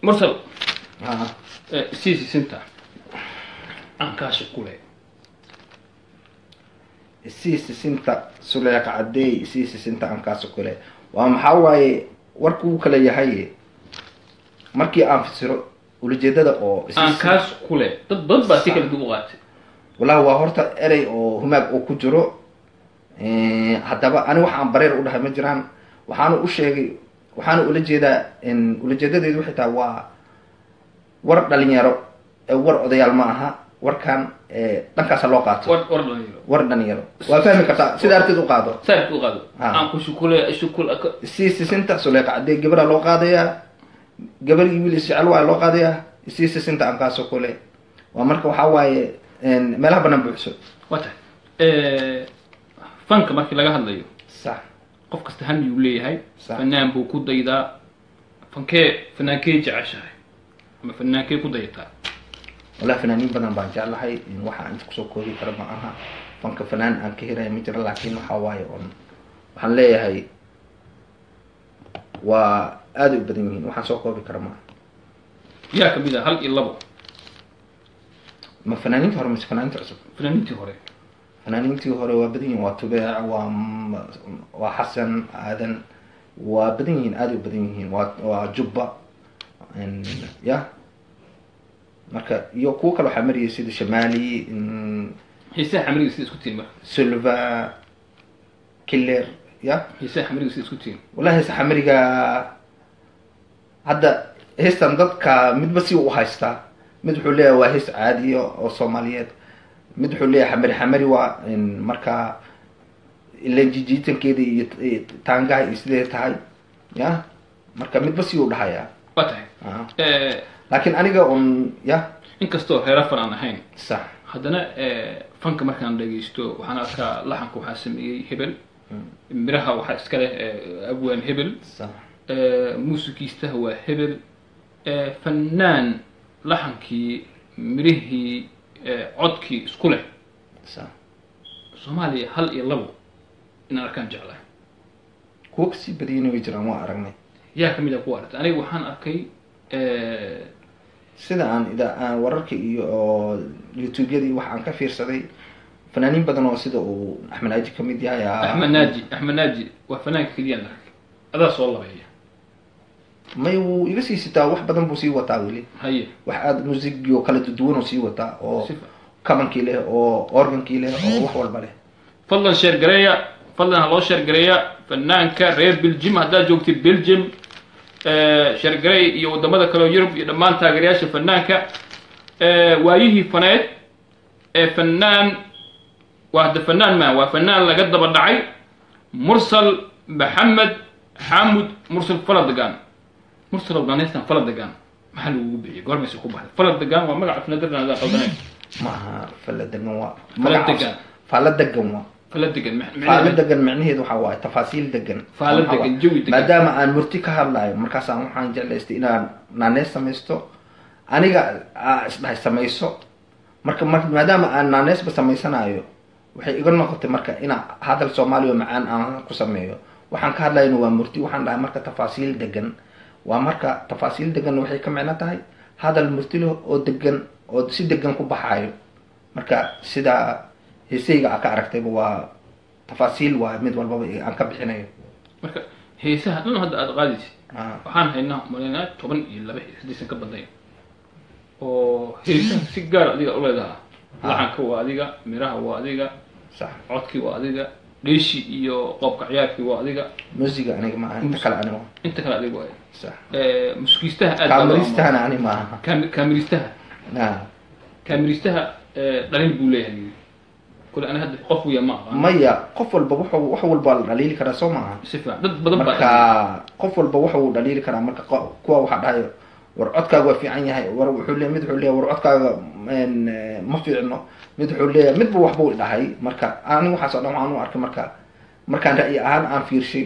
مرسل سيسي سنتا أنكاش كله isii sisinta suleeqa cadeey isii sisinta ankaas oo kale waa maxaa waaye warku uu kala yahay markii aan fasiro ulajeedada oo aan kaas kule dad badan baa si kala duwan u qaatay wallahi waa horta erey oo humaag oo ku jiro haddaba ani waxaan bareer u dhahay ma jiraan waxaana u sheegay waxaana ula jeedaa ulajeedadeedu waxay tahay waa war dhalinyaro war odayaal ma aha warkan dhankaasa loo qaato war dhalinyaro waa fahmi kartaa sida arteed u qaado aan ku shukule isii sisinta suleeqa caddee gabadha loo qaadayaa gabar iyo wiil isjecel waa loo qaadayaa isii sisinta ankaasoo kale waa marka waxaa waaye meelaha banaan buuxso waa tahay fanka markii laga hadlayo sax qof kasta hami uu leeyahay Sax. fanaan buu ku daydaa fanaankee jeceshahay ama fanaankee ku dayataa wallahi fanaaniin badan baan jeclahay waxa inta kusoo koobi kara ma aha fanka fanaan aan ka helaya ma jira laakiin waxaa waaye on waxaan leeyahay waa aada u badan yihiin waxaan soo koobi kara ma aha yaa kamid ah hal iyo labo ma fanaaniinta hore mise fanaaniinta cusub fanaaniintii hore fanaaniintii hore waa badan yihiin waa tubeec waa xasan aadan waa badan yihiin aada u badan yihiin waa jubba ya marka iyo kuwo kale waxaa mariyay sida shamali xiisaha xamriga sida isku tihiin marka silva killer ya xiisaha xamriga sida isku tihiin wallahi heesa xamriga hadda heestan dadka midba si u haystaa mid wuxuu leeyahay waa hees caadiya oo soomaaliyeed mid wuxuu leeyahay xamari waa marka ilan jijiitankeeda iyo taangaha iyo sidee tahay ya marka midba si u dhahayaa waa tahay laakiin aniga un ya inkastoo reera fan aan ahayn sax haddana fanka markaan dhegaysto waxaan arkaa laxanka waxaa sameeyey hebel miraha waxaa iska leh abwaan hebel sax muusikiistaha waa hebel fanaan laxankii mirihii codkii isku leh sax soomaaliya hal iyo labo inaan arkaan jeclahay kuwo kasii badiyana way jiraan waa aragnay yaa kamid a kuwa aragtay aniga waxaan arkay sida aan wararka iyo oo youtube-yadii wax aan ka fiirsaday fanaaniin badan oo sida uu axmed naaji kamid yahay axmed naaji waa fanaanka keliyaan arkay adaa soo labeeya may wuu iga sii sitaa wax badan buu sii wataa weli haye wax aada music oo kala duwan oo sii wataa oo Sifa. kamankii leh oo organkii leh oo wax walba leh fadlan sheer gareeya fadlan ha loo sheer gareeya fanaanka reer belgium haddaad joogtid belgium sheer gareey iyo wadamada kale oo yurub iyo dhammaan taageerayaasha fanaanka waayihii faneed fanaan waa hadda fanaan maa waa fanaan laga daba dhacay mursal maxamed xamud mursal faladagan mursal afghanistan faladagan maxaa lagugu bixiyay goormaysa ku baxday faladagan waa magaca fanadarna adaa qaldanay ma aha faladegan waa Faladegan. faladegan waa faladagan faaladegan macnaheedu waxaa waaye tafaasiil degan Faaladegan, jawi degan. maadaama aan murti ka hadlayo markaasaan waxaan jeclaystay inaan naanees samaysto aniga isdhahay samayso marka maadaama aan naaneesba samaysanayo waxay iga noqotay marka inaan hadal soomaaliya macaan aan ku sameeyo waxaan ka hadlayna waa murti waxaan dhahay marka tafaasiil degan waa marka tafaasiil degan waxay ka micno tahay hadal murti leh oo degan oo si degan ku baxaayo marka sida heesayga aa ka aragtayba waa tafaasiil waa mid walbaba aan ka bixinayo marka heesaha dhan hadda aada qaadaysid Ah. waxaan haynaa malaynaa 12 hees haddaysan ka badnayn oo heesaha si gaar adiga u leedaha laxanka waa adiga miraha waa adiga sax codkii waa adiga dheeshi iyo qoobka ciyaarkii waa adiga musiga aniga maaha inta kale ani waa inta kale adiga waay sax muskiistaha aad baa loo kaamiristahana ani maaha ammaanay. kaamiristaha Ah. kaamiristaha dhalin buu leeyahay kule ani hadda qof wiya ma aqaan maya qof walba wax walba la dhaliili karaa soo maaha si fiican dad badan baa marka qof walba waxa uu dhaliili karaa marka kuwa waxaa dhahayo war codkaaga waa fiican yahay war wuxuu leeyahay mid wuxuu leeyahay war codkaaga ma fiicno mid wuxuu leeyahay midba waxbuu dhahay marka ani waxaas oo dhan waxaan u arkay markaan ra'yi ahaan aan fiirshay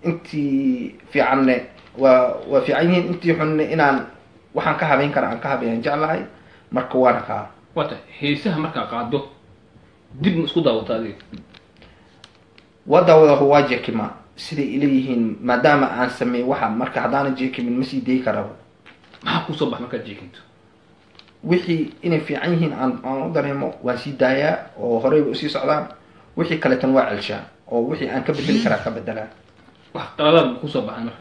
intii fiicanne waa fiican yihiin intii xunne inaan waxaan ka habeyn kara aan ka habeeyaan jeclahay marka waana kaa wata heesaha markaa qaado dib ma isku daawata adiga waa daawada waa jekima siday ileeyihiin maadaama aan sameey waxa marka haddaana jekimin ma sii dayi karaba maxaa kusoo bax markaad jeekinto wixii inay fiican yihiin aan u dareemo waan sii daayaa oo horeyba usii socdaan wixii kaleetan waa celshaa oo wixii aan ka bedeli karaa ka bedelaa. wax qaladaad kusoo baxan marka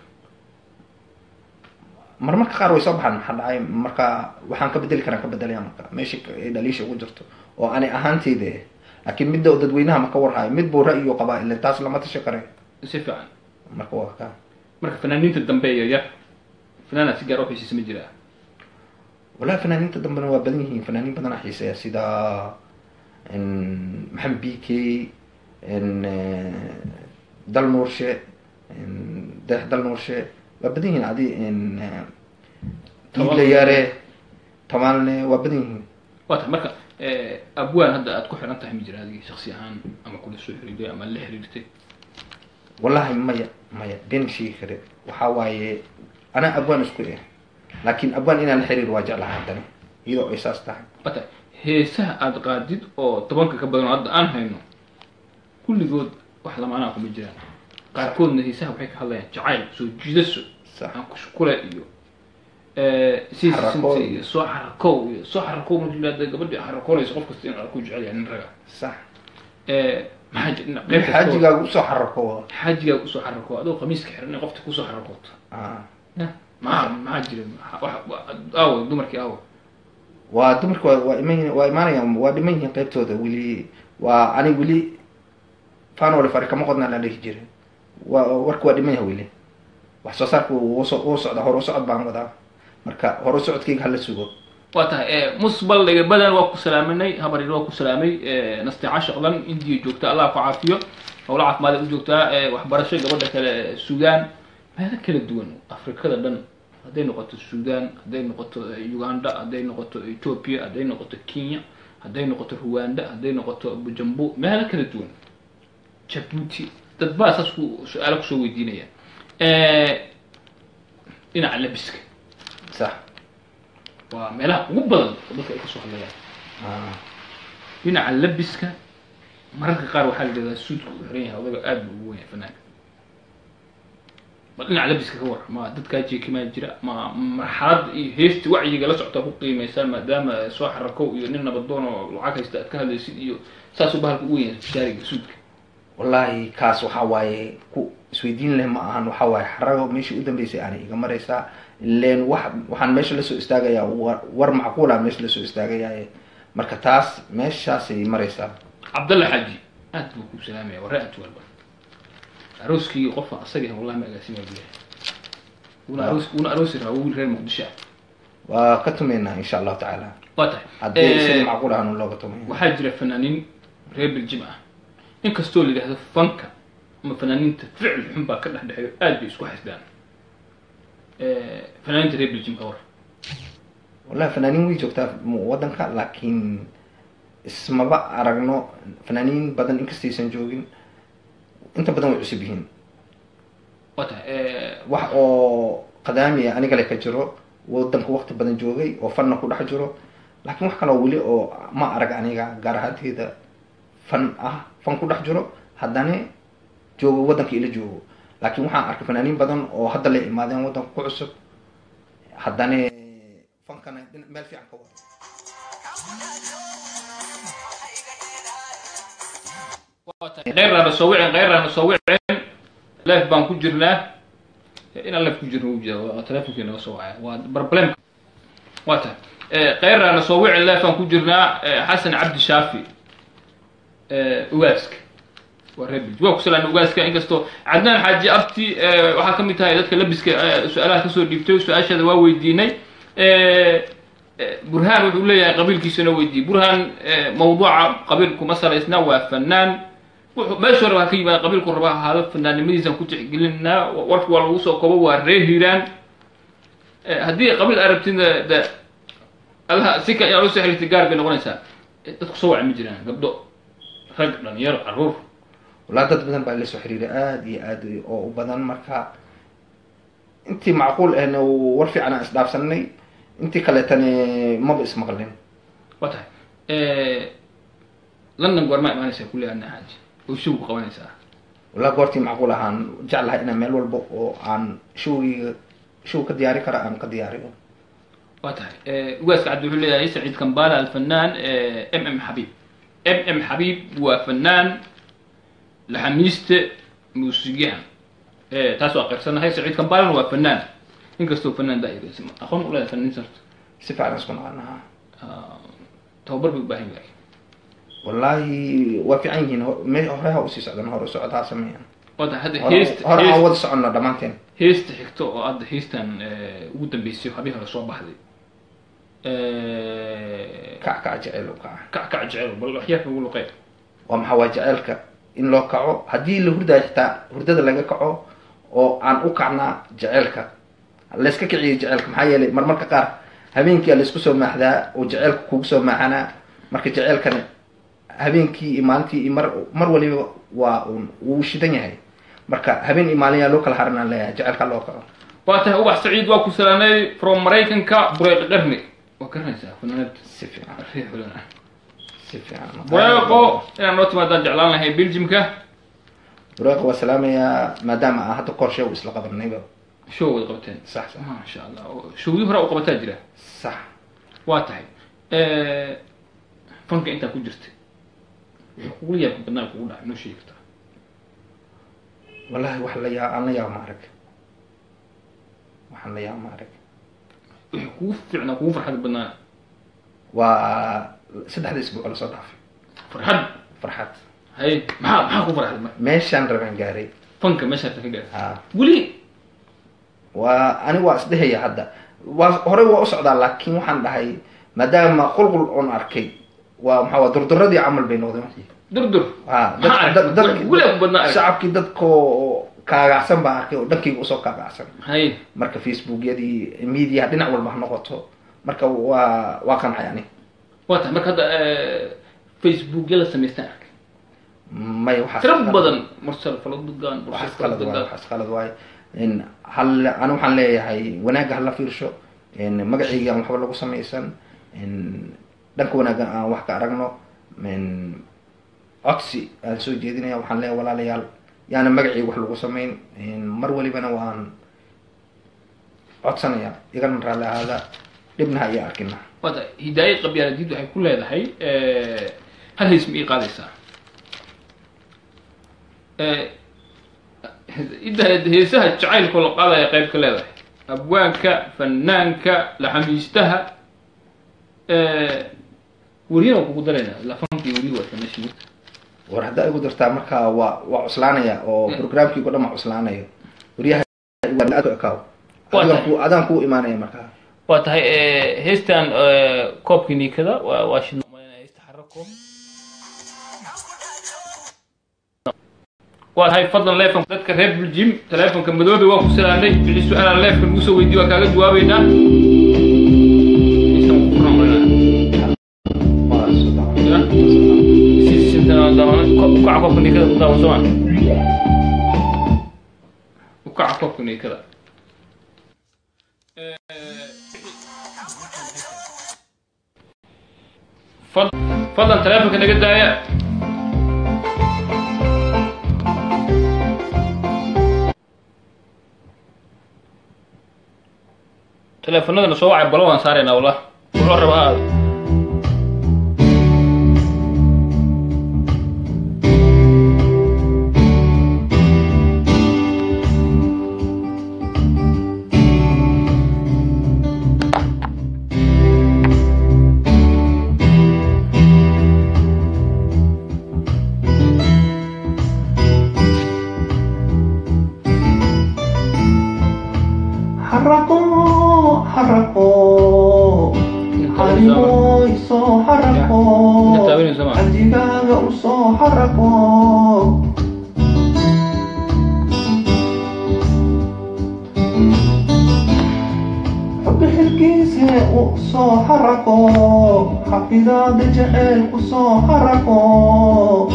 marmarka qaar way soo baxaan maxaa dhacay marka waxaan ka bedeli karaa ka bedelaya marka meesha ay dhaliisha ugu jirto oo ani ahaanteyda laakiin midda oo dadweynaha ma ka warhayo mid buu ra'yi qabaa ilaa taas lama tashan karayo si fiican marka waa ka marka fanaaniinta dambe iyo yar fanaana si gaar u xiisiisa ma jiraa والله فنانين تدمرنا وبدنيهم فنانين بدنا حيسة سيدا إن محمد بيكي إن دل نورشة إن ده دل نورشة وبدنيهم عادي إن تيجي طبعا وبدنيهم واضح مركا أبوان هذا أتكون حرام تحمي جرا هذه شخصية عن أما كل سحر ده أما اللي حريرته والله ما بين شيء كده وحواي أنا أبوان أسكويه لكن أبوان إنا الحرير واجع لها عندنا إذا إحساس تاعي واضح هيسه أد قادد أو طبعا كبدون عد أنا هينو كل جود وحلا معناكم الجيران قاركون هيسه وحيك حلا جعيل سو جدسو صح كش كله إيو سي سو حركو من هذا قبل حركو ليس قف كستين حركو جعل يعني نرجع صح ما حاجة غير حاجة جاو سو حركو حاجة جاو سو حركو هذا قميص كحرنا قفت كوسو حركوت ما جري أو دمرك أو ودمرك وإيمانيا ودمين قيبتو ذا ولي وأنا ولي فانا ولا فرق ما قدنا على جري وورك ودمين ولي وحساسك وصعد هروسعد بعمر marka hore socodkayga hal sugo waata musbal laga badan waa ku salaaminay habari waa ku salaamay nastiica shaqlan indii joogta Allah ku caafiyo hawla caafimaad u joogta waxbarasho gabadha kale Suudaan meelo kala duwan Afrikada dhan haday noqoto Suudaan haday noqoto Uganda haday noqoto Ethiopia haday noqoto Kenya haday noqoto Rwanda haday noqoto Bujumbura meelo kala duwan Djibouti dad baa asku su'aalo ku soo weydiinaya ina labiska صح وملها وبدل dadka ay ka soo hadlayaan dhinaca labiska mararka qaar waxa la yiraahdaa suudku u xiran yahay odaga aad u weyn fanaan dhinaca labiska ka war ma dadka jeekima jira ma marxalad iyo heesti wacyiga la socota ku qiimaysan maadaama soo xarako iyo nin nabadoon oo lacag haysta aad ka hadlaysid iyo saas u bahalka u weyn shaariga suudka wallahi kaas waxa waaye ku isweydiin leh ma ahan waxa waaye xarago meeshii u dambeysay aan iga maraysaa leen waxaan meesha la soo istaagayaa war macquul ah meesha la soo istaagayaa marka taas meeshaas ay maraysaa Abdullah Haji aad buu ku salaamay waraat walba aroski qof asaga wallahi ma agaasimo bilaah una arosi raawil reer Muqdisho waa ka tumeynaa insha Allah taala waata hadii si macquul ah loo gatomay waxa jira fanaaniin reer Belgium in kastoo la yiraahdo fanka ma fanaaniinta ficil xun baa ka dhaxdhaxay aad bay isku xisdaan فنانين تريب الجيم كور والله فنانين ويجوكتا ودنكا لكن اسم بقى أرجنو فنانين بدن إنكستيشن جوجين أنت بدن وعسبيهن وته واحد أو قدامي أنا قال لك جرو ودنك وقت بدن جوجي وفن كل حجرو لكن واحد كانوا ولي أو ما أرجع أنا جارهات هذا فن كل حجرو هداني جو ودنك إلى جو لكن waxaan arkay fanaaniin badan oo hadda la imaadeen wadan ku cusub haddana fankana meel fiican ka wada غير soo wicin live baan ku jirnaa in live ku jirno waa telefonkeena soo wacay waa problem wata غير soo wicin live baan ku jirnaa Xasan Cabdi Shaafi waask وربي جوا كسلان وجاسك إنكستو عدنان حاجي أرتي وحكمت هاي ذاتك لبسك سؤالات كسر ديبتو سؤال هذا ويديني برهان يقول لي قبيل كيسنا ويدي برهان موضوع قبيلكم مثلا إثناء فنان ما شو رأيك كيما قبيلكم ربع هذا فنان ميزان كنت قلنا ورك والوصى وقبوا الرهيران هدي قبيل أربتين ده الله سكة يا رؤوس حريت الجار بين غنسا تقصوا عم جيران قبضوا رجلا يرى الروح ولا dad badan baa la soo xiriiray aad iyo aad oo badan marka intii macquul ah oo war fiican aan isdhaafsanay intii kale tan ma ba ismaqlin wata London goorma imaanaysa kulli aan haaji oo shuu qabanaysa wala goortii macquul ahaan jeclahay inaan meel walba oo aan shuu ka diyaari kara aan ka diyaariyo wata waaska عبد wuxuu leeyahay Saciid Kambala الفنان MM Habib هو فنان laxamiiste muusigiyan taas waa qarsanahay Saciid Kambalan waa fanaan inkastoo fanaan daayiraysan aqoon u leeyahay fanaan sarta si fiican isku naqanaha tababar buu baahan yahay wallahi waa fiican yihiin hore ha u sii socdaan hore socdaa sameeyaan wada hadda hore aan wada soconna dhamaanteen heesta xigto oo hadda heestan ugu dambeysay habeen hore soo baxday kac jecel bal waxyaabo ugu luqay waa maxaa waa jecelka in loo kaco haddii la hurdayo xitaa hurdada laga kaco oo aan u kacnaa jecelka layska kiciyo jecelka maxaa yeelay marmarka qaar habeenkii laysku soo maaxdaa oo jecelka kugu soo maaxanaa marka jecelkana habeenkii iyo maalintii iyo mar waliba waa uu shidan yahay marka habeen iyo maalin yaa loo kala haranaan leeyahay jecelka loo kaco waa tahay ubax Saciid waa ku salaanay from Mareykanka Bureeq Qarni waa garanaysaa fanaanad si fiican riixulana si fiican Bureeqo inaan noo timaadaan jeclaan lahay Belgiumka Bureeqo waa salaamaya maadaama aan hadda qorshe u isla qabanayba show wada qabteen صح ما شاء الله showdii hore u qabataa jira صح waa tahay fanka inta ku jirtay ugu yaab badnaa kugu dhacay noo sheegi kartaa wallahi wax la yaa ma arag waxaan la yaa ma arag kugu fiicnaa kugu farxad badnaa waa saddexda isbuuc la soo dhaafay farxad hay maxaa ku farxad meeshaan rabaan gaaray fanka meeshaan ka gaaray weli waa anigu waa isdhehaya hadda waa hore waa u socdaa laakiin waxaan dhahay maadaama qulqul oon arkay waa maxaa waa durduradii camal bay noqdeen wixii durdur shacabkii dadkoo kaagacsan baa arkay oo dhankayga usoo kaagacsan hay marka facebookyadii media dhinac walba ha noqoto marka waa qancay ani waa tahay marka hadda facebook la samaystaan arkay may waxaa tira badan marsal faladugan waxaas qalad waaye hal ana waxaan leeyahay wanaagga hala fiirsho magacayga aan waxba lagu samaysan dhanka wanaaggan aan wax ka aragno codsi aan soo jeedinaya waxaan leeyahay walaalayaal yaana magacayga wax lagu samayn mar walibana waan codsanaya igana raalli ahaada dhibna ha iyo arkina wada hidaaye qabyaaladiid waxay ku leedahay hal hees ma ii qaadaysaa heesaha jacaylka la qaadaya qayb ka leedahay abwaanka fanaanka laxamiistaha wariyana kugu darayna lafankii wariyi waa meesha murta war haddaa igu dartaa markaa waa cuslaanaya oo programkii ku dhan waa cuslaanayo wariyaha adaan kuu imaanaya markaa waa tahay heestan koobkii niikada waa shidno heesta xarako waa tahay fadlan leefan dadka reer Belgium telefonka madoobe waa ku salaanay wixii su'aal leefan ugu soo weydiiyo kaaga jawaabeynaa فضلا تلافك انا قد دايا تلافوننا سو وعي بلوان صارينا والله وحور ربها حرقوا حرقوا يسو حرقوا عالجبال وصو حرقوا حب الكيسة وصو حرقوا حفظات جعل وصو حرقوا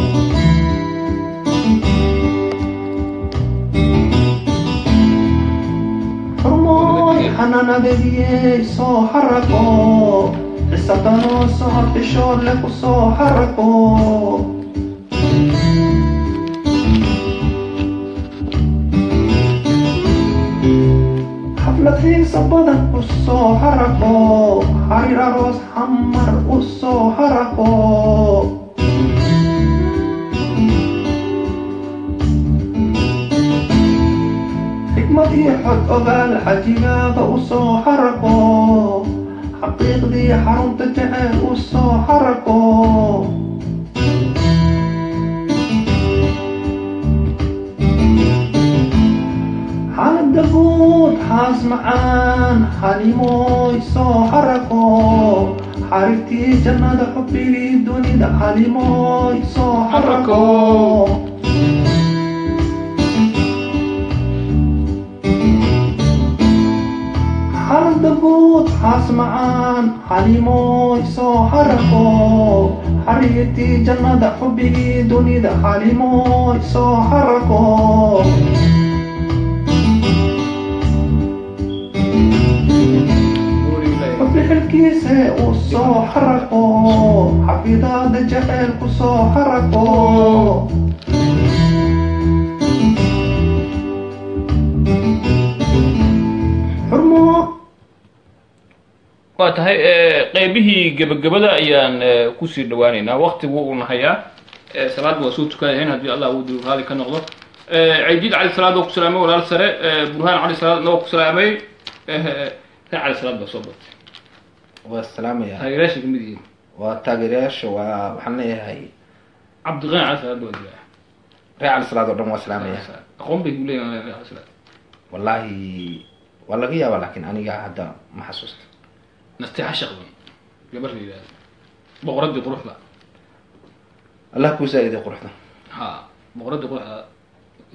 حنانا بديه سو حرقوا حساتنا صار تشور لك وصو حرقوا حفلة هيسا بدن وصو حرقوا حرير روس حمر وصو حرقوا xod ogaal xajigaaga u soo xaraqo xaqiiqdii xarunta jacayl u soo xaraqo xaalada guud xaas macaan xalimooy soo xaraqo xarigtii jannada xubbigii dunida xalimooy soo xaraqo xaalada guud xaas macaan xalimooy soo xaraqo xarigtii jannada xubbigii dunida xalimooy soo xaraqo xilkiise u soo xaraqo xafidaada jacayl ku soo xaraqo xurmo waa tahay qaybihii gebagabada ayaan kusii dhawaaneynaa waqtigu uu nahayaa salaad waa soo tukanayahayn haddii allah uu dul raali ka noqdo caydiid cali salaad waa ku salaamay walaal sare burhaan cali salaadna waa ku salaamay reer cali salaad baa soo batay waa salaamaya taageerayaasha kamid yihiin waa taageerayaasha waa waxaan leeyahay cabdiqani cali salaad waa dilaa reer cali salaad oo dhan waa salaamaya aqoon bay kuleeyihin reer cali salaad wallahi waa laga yaabaa laakiin aniga hadda ma xasuusta nasteexa shaqban gabar la yidhahdo boqoradii quruxda allah kuu saa-iday quruxda ha boqoradii quruxda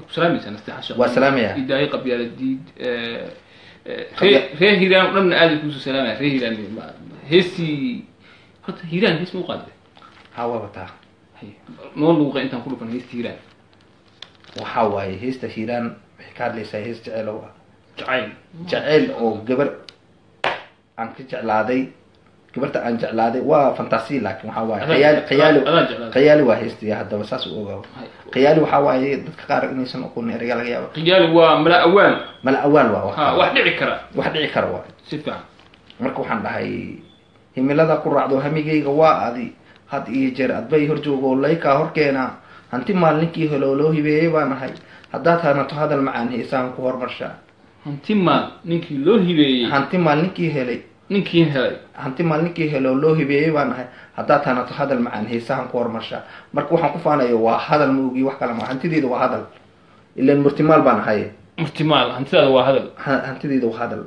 ku salaamaysaa nasteexa shaqban waa salaamaya idaayo qabyaala diid reer hiiraan o dhanna aada kuusoo salaamaya reer hiiraan heestii horta hiiraan hees ma u qaadide ha waa wataa noo luuqa intaan ku dhufan heesta hiiraan waxaa waaye heesta hiiraan waxay ka hadlaysaa hees jecel oo ah jacayl jecel oo gabar aan ka jeclaaday gabarta aan jeclaaday waa fantasi laakiin waxaa waaye khiyaali waa heestiya haddaba saas u ogaao khiyaali waxaa waaye dadka qaar inaysan aqoonin ereyga laga yaaba khiyaali waa mala awaal waa wax dhici kara waa si fiican marka waxaan dhahay himilada ku raacdo hamigayga waa adi had iyo jeer adbay hor joogo laykaa horkeena hanti maalinkii helo loo hibeeyey baan ahay haddaad hanato hadal macaan heesaan ku hormarshaa hanti maal ninkii loo hibeeyey hanti maalinkii helay ninkii helay hanti maalinkii helo loo hibeeyey baan ahay haddaad hanato hadal macaan heesahan ku hormarshaa marka waxaan ku faanayo waa hadal maogi wax kale ma hantideeda waa hadal ilan murtimaal baan ahay murtimaal hantidaada waa hadal hantideeda waa hadal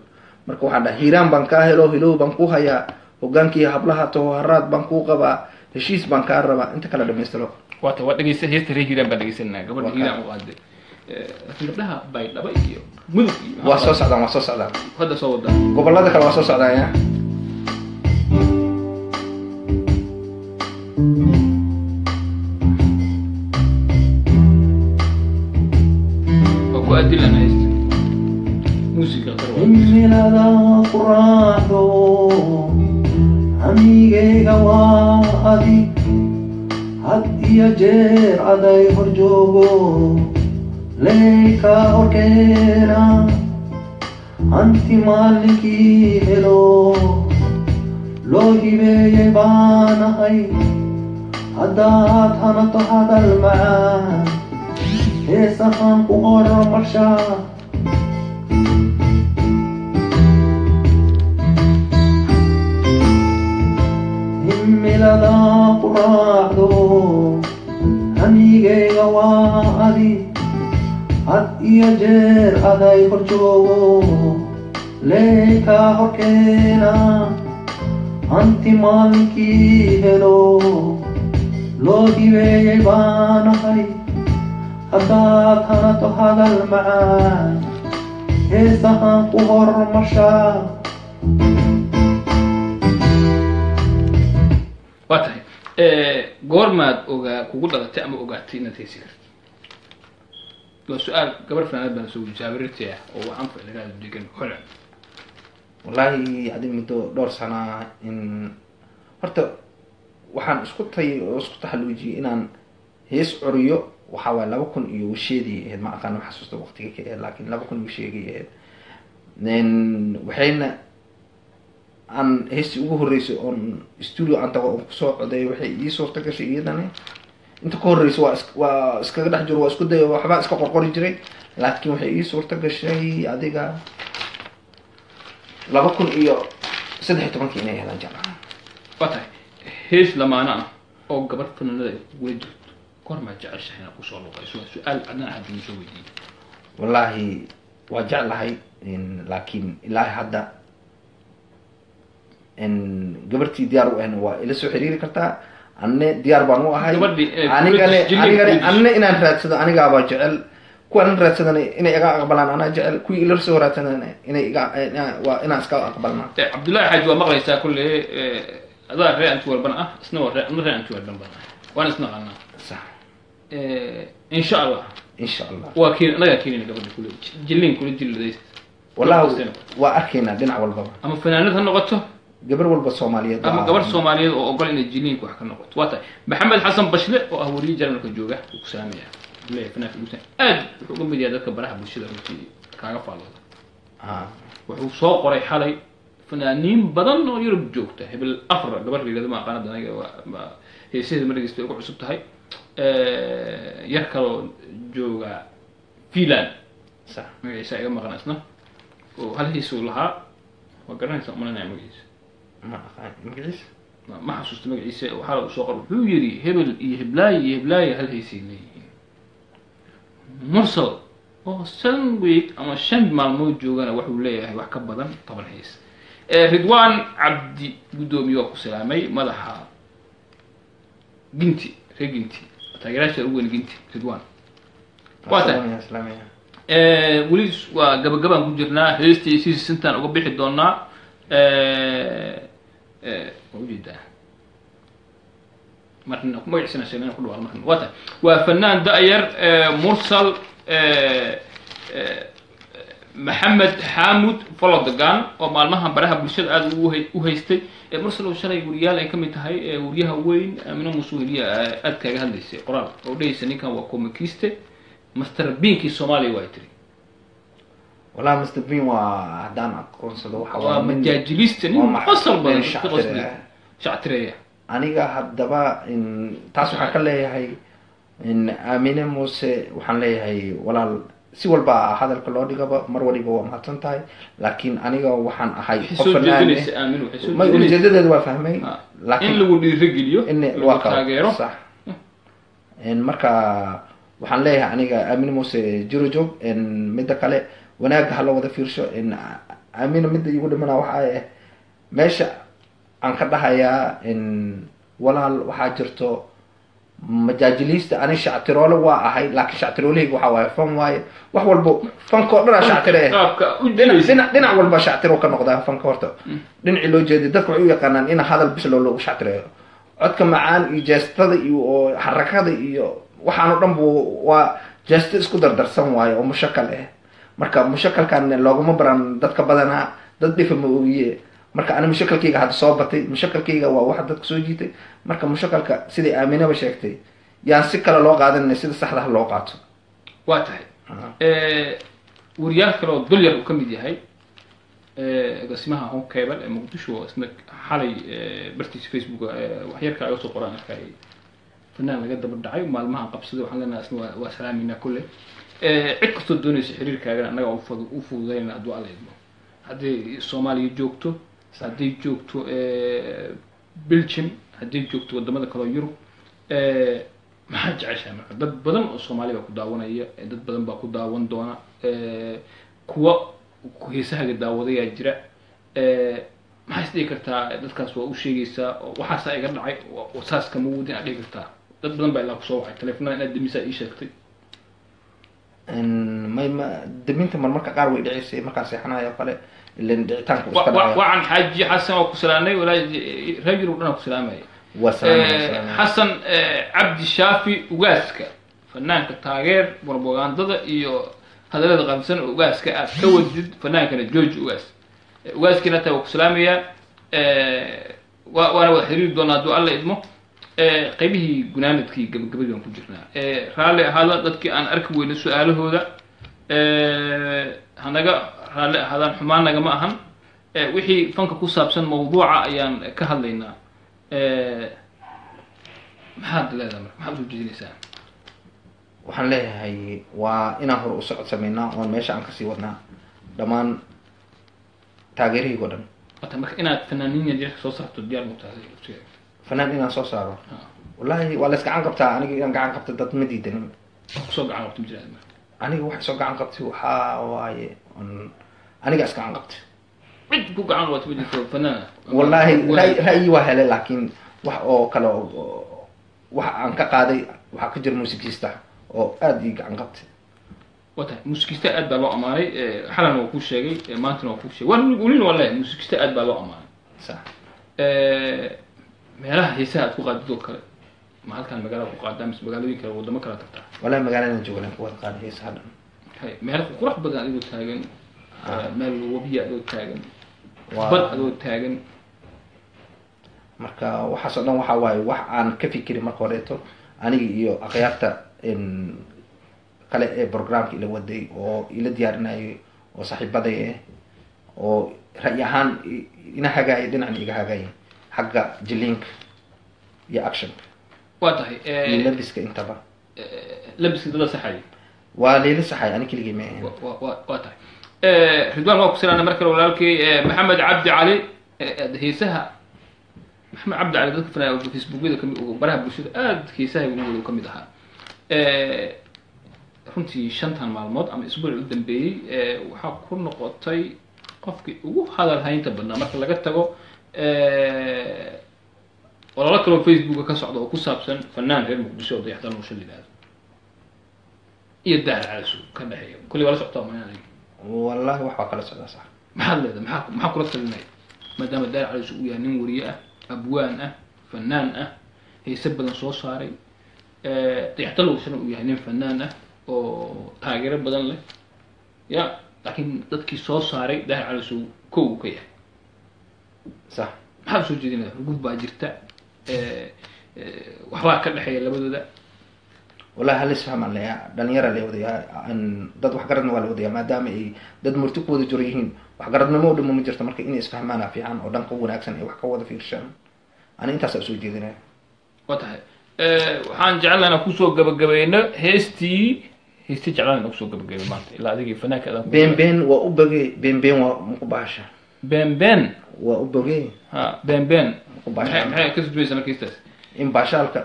marka waxaan dhahay hiiraan baan kaa helo hilow baan ku hayaa hogaankii hablaha toharaad baan kuu qabaa heshiis baan kaa rabaa inta kala dhamaystiro waata waa dhegeysa heesta reer hiiraan baan dhegeysanaa gabadha hiiraan u qaade gabdhaha baydhaba iyo mudug iyo waa soo socdaan hadda soo wadaa gobolada kale waa soo socdaaya waa ku adilana heesta muusiga himilada ku raacdo hamigayga waa adi had iyo jeer aday hor joogo layka horkeena hanti maalinkii helo loo hibeeyey baan ahay haddaad hanato hadal macaan heesahan ku hormarshaa himilada ku raacdo hamigayga waa adi had iyo jeer aday hor joogo layka horkeena hanti maalinkii helo loo hibeeyey baan ahay haddaad hanato hadal macaan heesahan ku hormarshaa waa tahay goormaad kugu dhalatay ama ogaatay inaad heesi karto waa su-aal gabar fanaanad baan soo jaabirirtay ah oo waxaan ficilaa degan holan wallahi adi muddo dhowr sana in horta waxaan isku taxaluujiyey inaan hees curiyo waxaa waay 2000 iyo wisheedii ahayd ma aqaan ma xasuusta waqtiga ka ahayd laakiin 2000 wisheegii ahayd waxayna aan heestii ugu horreysay oon studio aan tago oon kusoo coday waxay ii suurta gashay iyadana inta ka horreysay waa iskaga dhex jiro waa isku dayo waxbaa iska qorqori jiray laakiin waxay ii suurta gashay adiga 2013 inay helaan jeclaa. waa tahay hees lamaana ah oo gabadh fanaanada ay kugula jirto goormaa jeceshahay inaad kusoo luqayso waa su-aal cadnaan hadda ma soo weydiiyey. wallaahi waa jeclahay laakiin ilaahi hadda gabartii diyaar u ahna waa ila soo xiriiri kartaa, anne diyaar baan u ahay. anigane inaan raadsado anigaabaa jecel, kuwaan raadsadana inay iga aqbalaan anaa jecel, kuwii ila soo raadsadana inaan iska aqbalnaa. cabdullaahi xaaji waa maqlaysaa kulle adaa ree anti walbana ah isna waa ree anti walban bana waan isna qanaa sax insha allah waa keen anaga keenina gabadha kulle jilin kulle jiladays wallahi waa arkaynaa dhinac walbaba, ama fanaanad ha noqoto gabar walba Soomaaliyeed ama gabar Soomaaliyeed oo ogol inay jilinku wax ka noqoto. waa tahay maxamed xasan bashle oo ah wariye jarmalka jooga uu ku salaamaya leeyahay fanaanka guusan aad wuxuu uga mid yahay dadka baraha bulshada runtii kaaga faalooda. wuxuu soo qoray xalay fanaaniin badan oo Yurub joogta hebel afra gabar reerada ma aqaan aniga waa heesaha markiis bay ugu cusub tahay yar kale jooga Finland sax magaciisa iga maqan isna oo hal heesu lahaa waa garanaysa umanaya magaciisa ma xasuusto magaciisa waxaa uu soo qoray wuxuu yiri hebel iyo heblaay hal heesay leeyihiin mursal oo 7 week ama 5 maalmood joogana wuxuu leeyahay wax ka badan 10 hees. ridwaan cabdi gudoomiye oo ku salaamay madaxa ginti reginti taageeraasha ugu weyn ginti ridwaan. weli waa gabagabaan ku jirnaa heestii sintaan uga bixi doonaa ujeedaa marna magaciisana sheegna ku dhawaal marna waa tahay waa fanaan da'yar mursal maxamed xaamud folodagan oo maalmahan baraha bulshada aad u haystay mursal oo shalay wariyaal ay kamid tahay wariyaha weyn amina musuuliya aad kaaga hadlaysay qoraal oo dhaysa ninkan waa komikiste master beankii Soomaaliya waa tiri والله مستر بين وهدان aqoonsado waxa waa majaajilista nin muxasal badan shactiraya aniga hadaba taas waxa ka leeyahay Amina Muuse waxaan leeyahay walaal si walba hadalka loo dhigaba mar waliba waa mahadsan tahay laakiin aniga waxaan ahay qof fanaan ma ujeedadeedu waa fahmay laakiin in lagu dhiirigeliyo in waa taageero sax marka waxaan leeyahay aniga Amina Muuse jiro joog midda kale wanaag hal wada fiirsho Amina midda igu dhimana waxa ay meesha aan ka dhahayaa walaal waxa jirto majaajilista ani shactiroole waa ahay laakiin shactirooleyga waxa waaye fan waaye wax walba fanko dhan shactire dhinac walba shactiro ka noqdaa fanka horta dhinaci loo jeeday dadku waxay u yaqaanaan in hadal bis loo shactireeyo codka macaan iyo jeestada iyo xarakada iyo waxaan dhan waa jeesta isku dardarsan waaye oo mushakal marka mushakalkan looguma baran dadka badana dad dhifa ma ogiye marka ana mushakalkayga hadda soo batay mushakalkayga waa wax dadka soo jiitay marka mushakalka sidii Aaminaba sheegtay yaan si kale loo qaadanay sida saxda ah loo qaato. waa tahay wariyaal kale oo dulyar uu ka mid yahay qasmaha home cable ee Muqdisho isna xalay bartiisa Facebook wax yar ka soo qoraan arkay fanaan laga daba dhacay maalmaha qabsaday waxaan leenahay isna waa salaamina kulle cid kastoo doonaysa xiriirkaaga anaga u fududeyna hadduu alla idmo haddii Soomaaliya joogto haddii joogto Belgium haddii joogto wadamada kale oo Yurub maxaa jeceshahay marka dad badan oo Soomaali baa ku daawanaya dad badan baa ku daawan doona kuwa heesaha daawadaya jira maxaa isdhihi kartaa dadkaas waa u sheegaysaa waxaas iga dhacay wasaas kama wadin aad dhihi kartaa dad badan baa ilaa kusoo waxay telefoonada inaad dimisaa ii sheegtay ما دمينت مرمرك قار ويدعيسي مركز سيحنا يا قال اللي دعيتانك وعن حاج حسن وكسلاني ولا رجل ودنا كسلامي وسلام حسن عبد الشافي وغاسكا فنان كتاغير بروباغاندا iyo hadalada qabsan ugaska aad ka wadid fanaanka George ugaskina taa kuslaamiya waana wada xiriir doonaa duu alla idmo qaybihii gunaanadkii gabagabadii aan ku jirnaa raali ahaada dadkii aan arki weyno su'aalahooda hanaga raali ahaadaan xumaan nagama ahan wixii fanka ku saabsan mawduuca ayaan ka hadlaynaa maxaad leedahay maxaad u jeedinaysaa waxaan leeyahay waa inaan hore u socod sameynaa oon meesha aan kasii wadnaa dhammaan taageerahaygo dhan. wata marka inaad fanaaniin yar soo saarto diyaar ma tahay fanaan inaan soo saaro wallahi waa la iska gacan qabtaa. aniga inaan gacan qabta dad ma diidanin. kusoo gacan qabto jiraan aniga waxay soo gacan qabtay waxaa waaye aniga iska gacan qabtay cid ku gacan qabto ma jirto fanaan wallahi ra'yi waa helay laakiin wax oo kale wax aan ka qaaday waxaa ka jira muusikiista oo aad ii gacan qabtay. wata muusikiista aad baa loo amaanay xalan waa ku sheegay maantana waa ku sheegay walina wallahi muusikiista aad baa loo amaanay sax meelaha heesaha aad ku qaadidoo kale ma halkaan magaalada ku qaadaa mise magaalooyin kale wadamo kala tagtaa wallahi magaalada joogan ku wada qaada heesaha dhan hay meel qurux badan adigoo taagan meel wabiya adoo taagan bad adoo taagan marka waxaas oo dhan waxaa waaye wax aan ka fikirin marka horeeto aniga iyo akhyaarta kale ee programka ila waday oo ila diyaarinayay oo saaxiibaday oo ra'yi ahaan ina hagaayay dhinacna iga hagaayay xagga jiliinka iyo actionka waa tahay iyo labiska intaba labiska dada saxay waa leela saxay ani keligii ma ahayn waa tahay ridwaan waa ku salaana markale walaalkay maxamed cabdi cali heesaha maxamed cabdi cali dadka fanaa facebookyada kamid baraha bulshada aad heesaha ugu kamid ahaa runtii 5 maalmood ama isbuuc u dambeeyay waxaa ku noqotay qofkii ugu hadal haynta badnaa marka laga tago walaalo kale Facebook ka socda oo ku saabsan fanaan reer Muqdisho oo dayaxdan loo shililaado iyo daar calasu ka dhaxeeyo kulli wala socto ma yani wallahi waxa kala socda sax maxaa leedahay maxaa kula talinay maadaama daar calasu uu yahay nin wariye ah abwaan ah fanaan ah heese badan soo saaray dayaxdan loo shilin uu yahay nin fanaan ah oo taageero badan leh ya laakiin dadkii soo saaray daar calasu kow ka yahay sax maxaa soo jeedinaya rugud baa jirta waxbaa ka dhaxeeya labadooda wallahi hal isfahmaan leeyahay dhalinyaro la wadayaa dad wax garadna waa la wadayaa maadaama ay dad murti ku wada jiro yihiin wax garadnimo oo dhan ma jirto marka inay isfahmaan fiican oo dhanka wanaagsan ay wax ka wada fiirshaan ani intaas soo jeedinaya waa tahay waxaan jeclahay kusoo gabagabayno heestii jeclaan kusoo gabagabay maanta ilaa adigii fanaanka adan been waa u bagay been waa muku baasha been waa u bagay ha been maxay ka sudbaysaa markii taas in baashaalka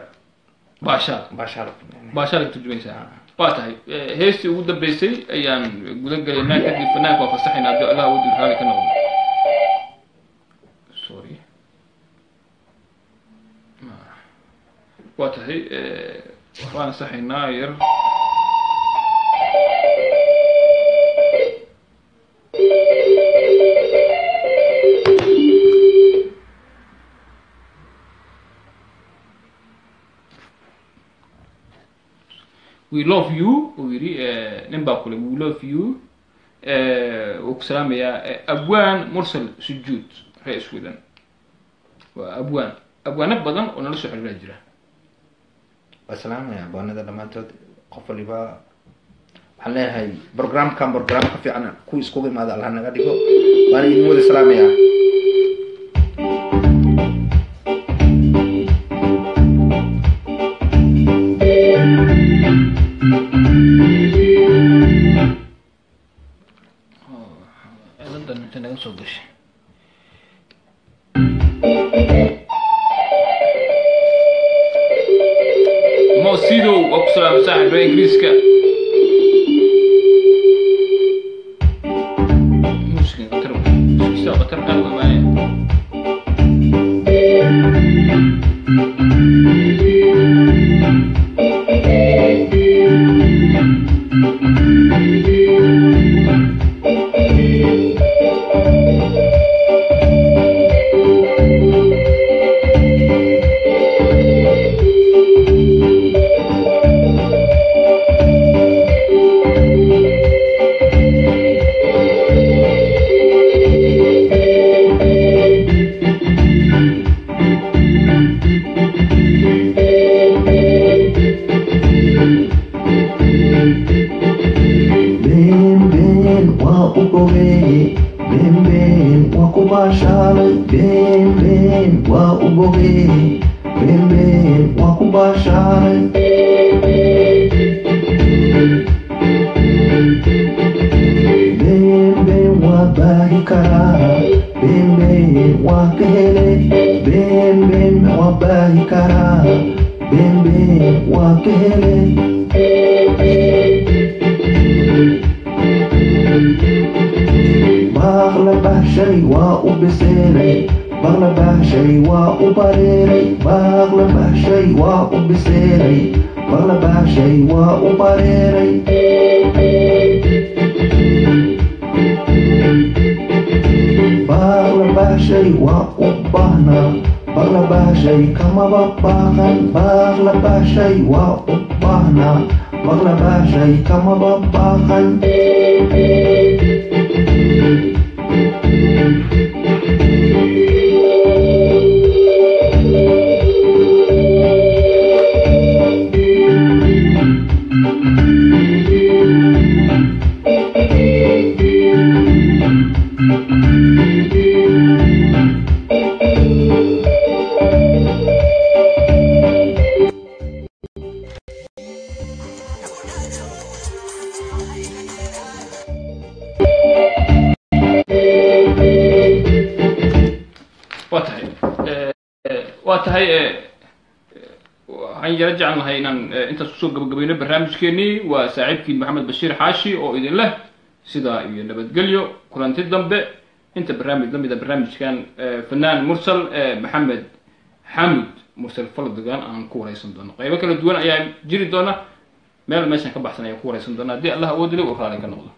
baashaal ka turjumaysaa waa tahay heestii ugu dambeysay ayaan guda galaynaa kadib fanaanka waa fasaxaynaa haddii allah wadin raali ka noqdo sorry waa tahay waxbaan saxaynaa yar we love you ويري نباكله we love you وكسلام يا أبوان مرسل سجود رئيس ودن وأبوان بدن ونلسو حل الجرة السلام يا أبوان هذا لما تود قفل يبا حنا هاي برنامج كفي أنا كويس كوي ماذا الله نقديه وأنا يدمود السلام يا موسيدو وكسلام صاحب إنجليزكا مشكلة قطر قالوا معايا karaa beenbeen waa ka helay baaqla bahshay waa u biseelay baaqla bahshay waa u bareeray baaqla bahshay waa u biseelay baaqla bahshay waa u bareeray baaqla bahshay waa u baahnaa baaqla bahshay kamaba baaqan baaqla bahshay waa u baahnaa baaqla bahshay kamaba baaqan واتهي waxaan yara jecelnahay inaan intaas kusoo gabagabayno barnaamijkeenii waa saaxiibkii maxamed bashiir xaashi oo idin leh sidaa iyo nabadgelyo kulanti dambe inta barnaamij lamida barnaamijkan fanaan mursal maxamed xamud mursal fardagan aan ku wareysan doono qaybo kala duwan ayaa jiri doona meel meeshan ka baxsan ayaa ku wareysan doona haddii allah awood leh uu raali ka noqdo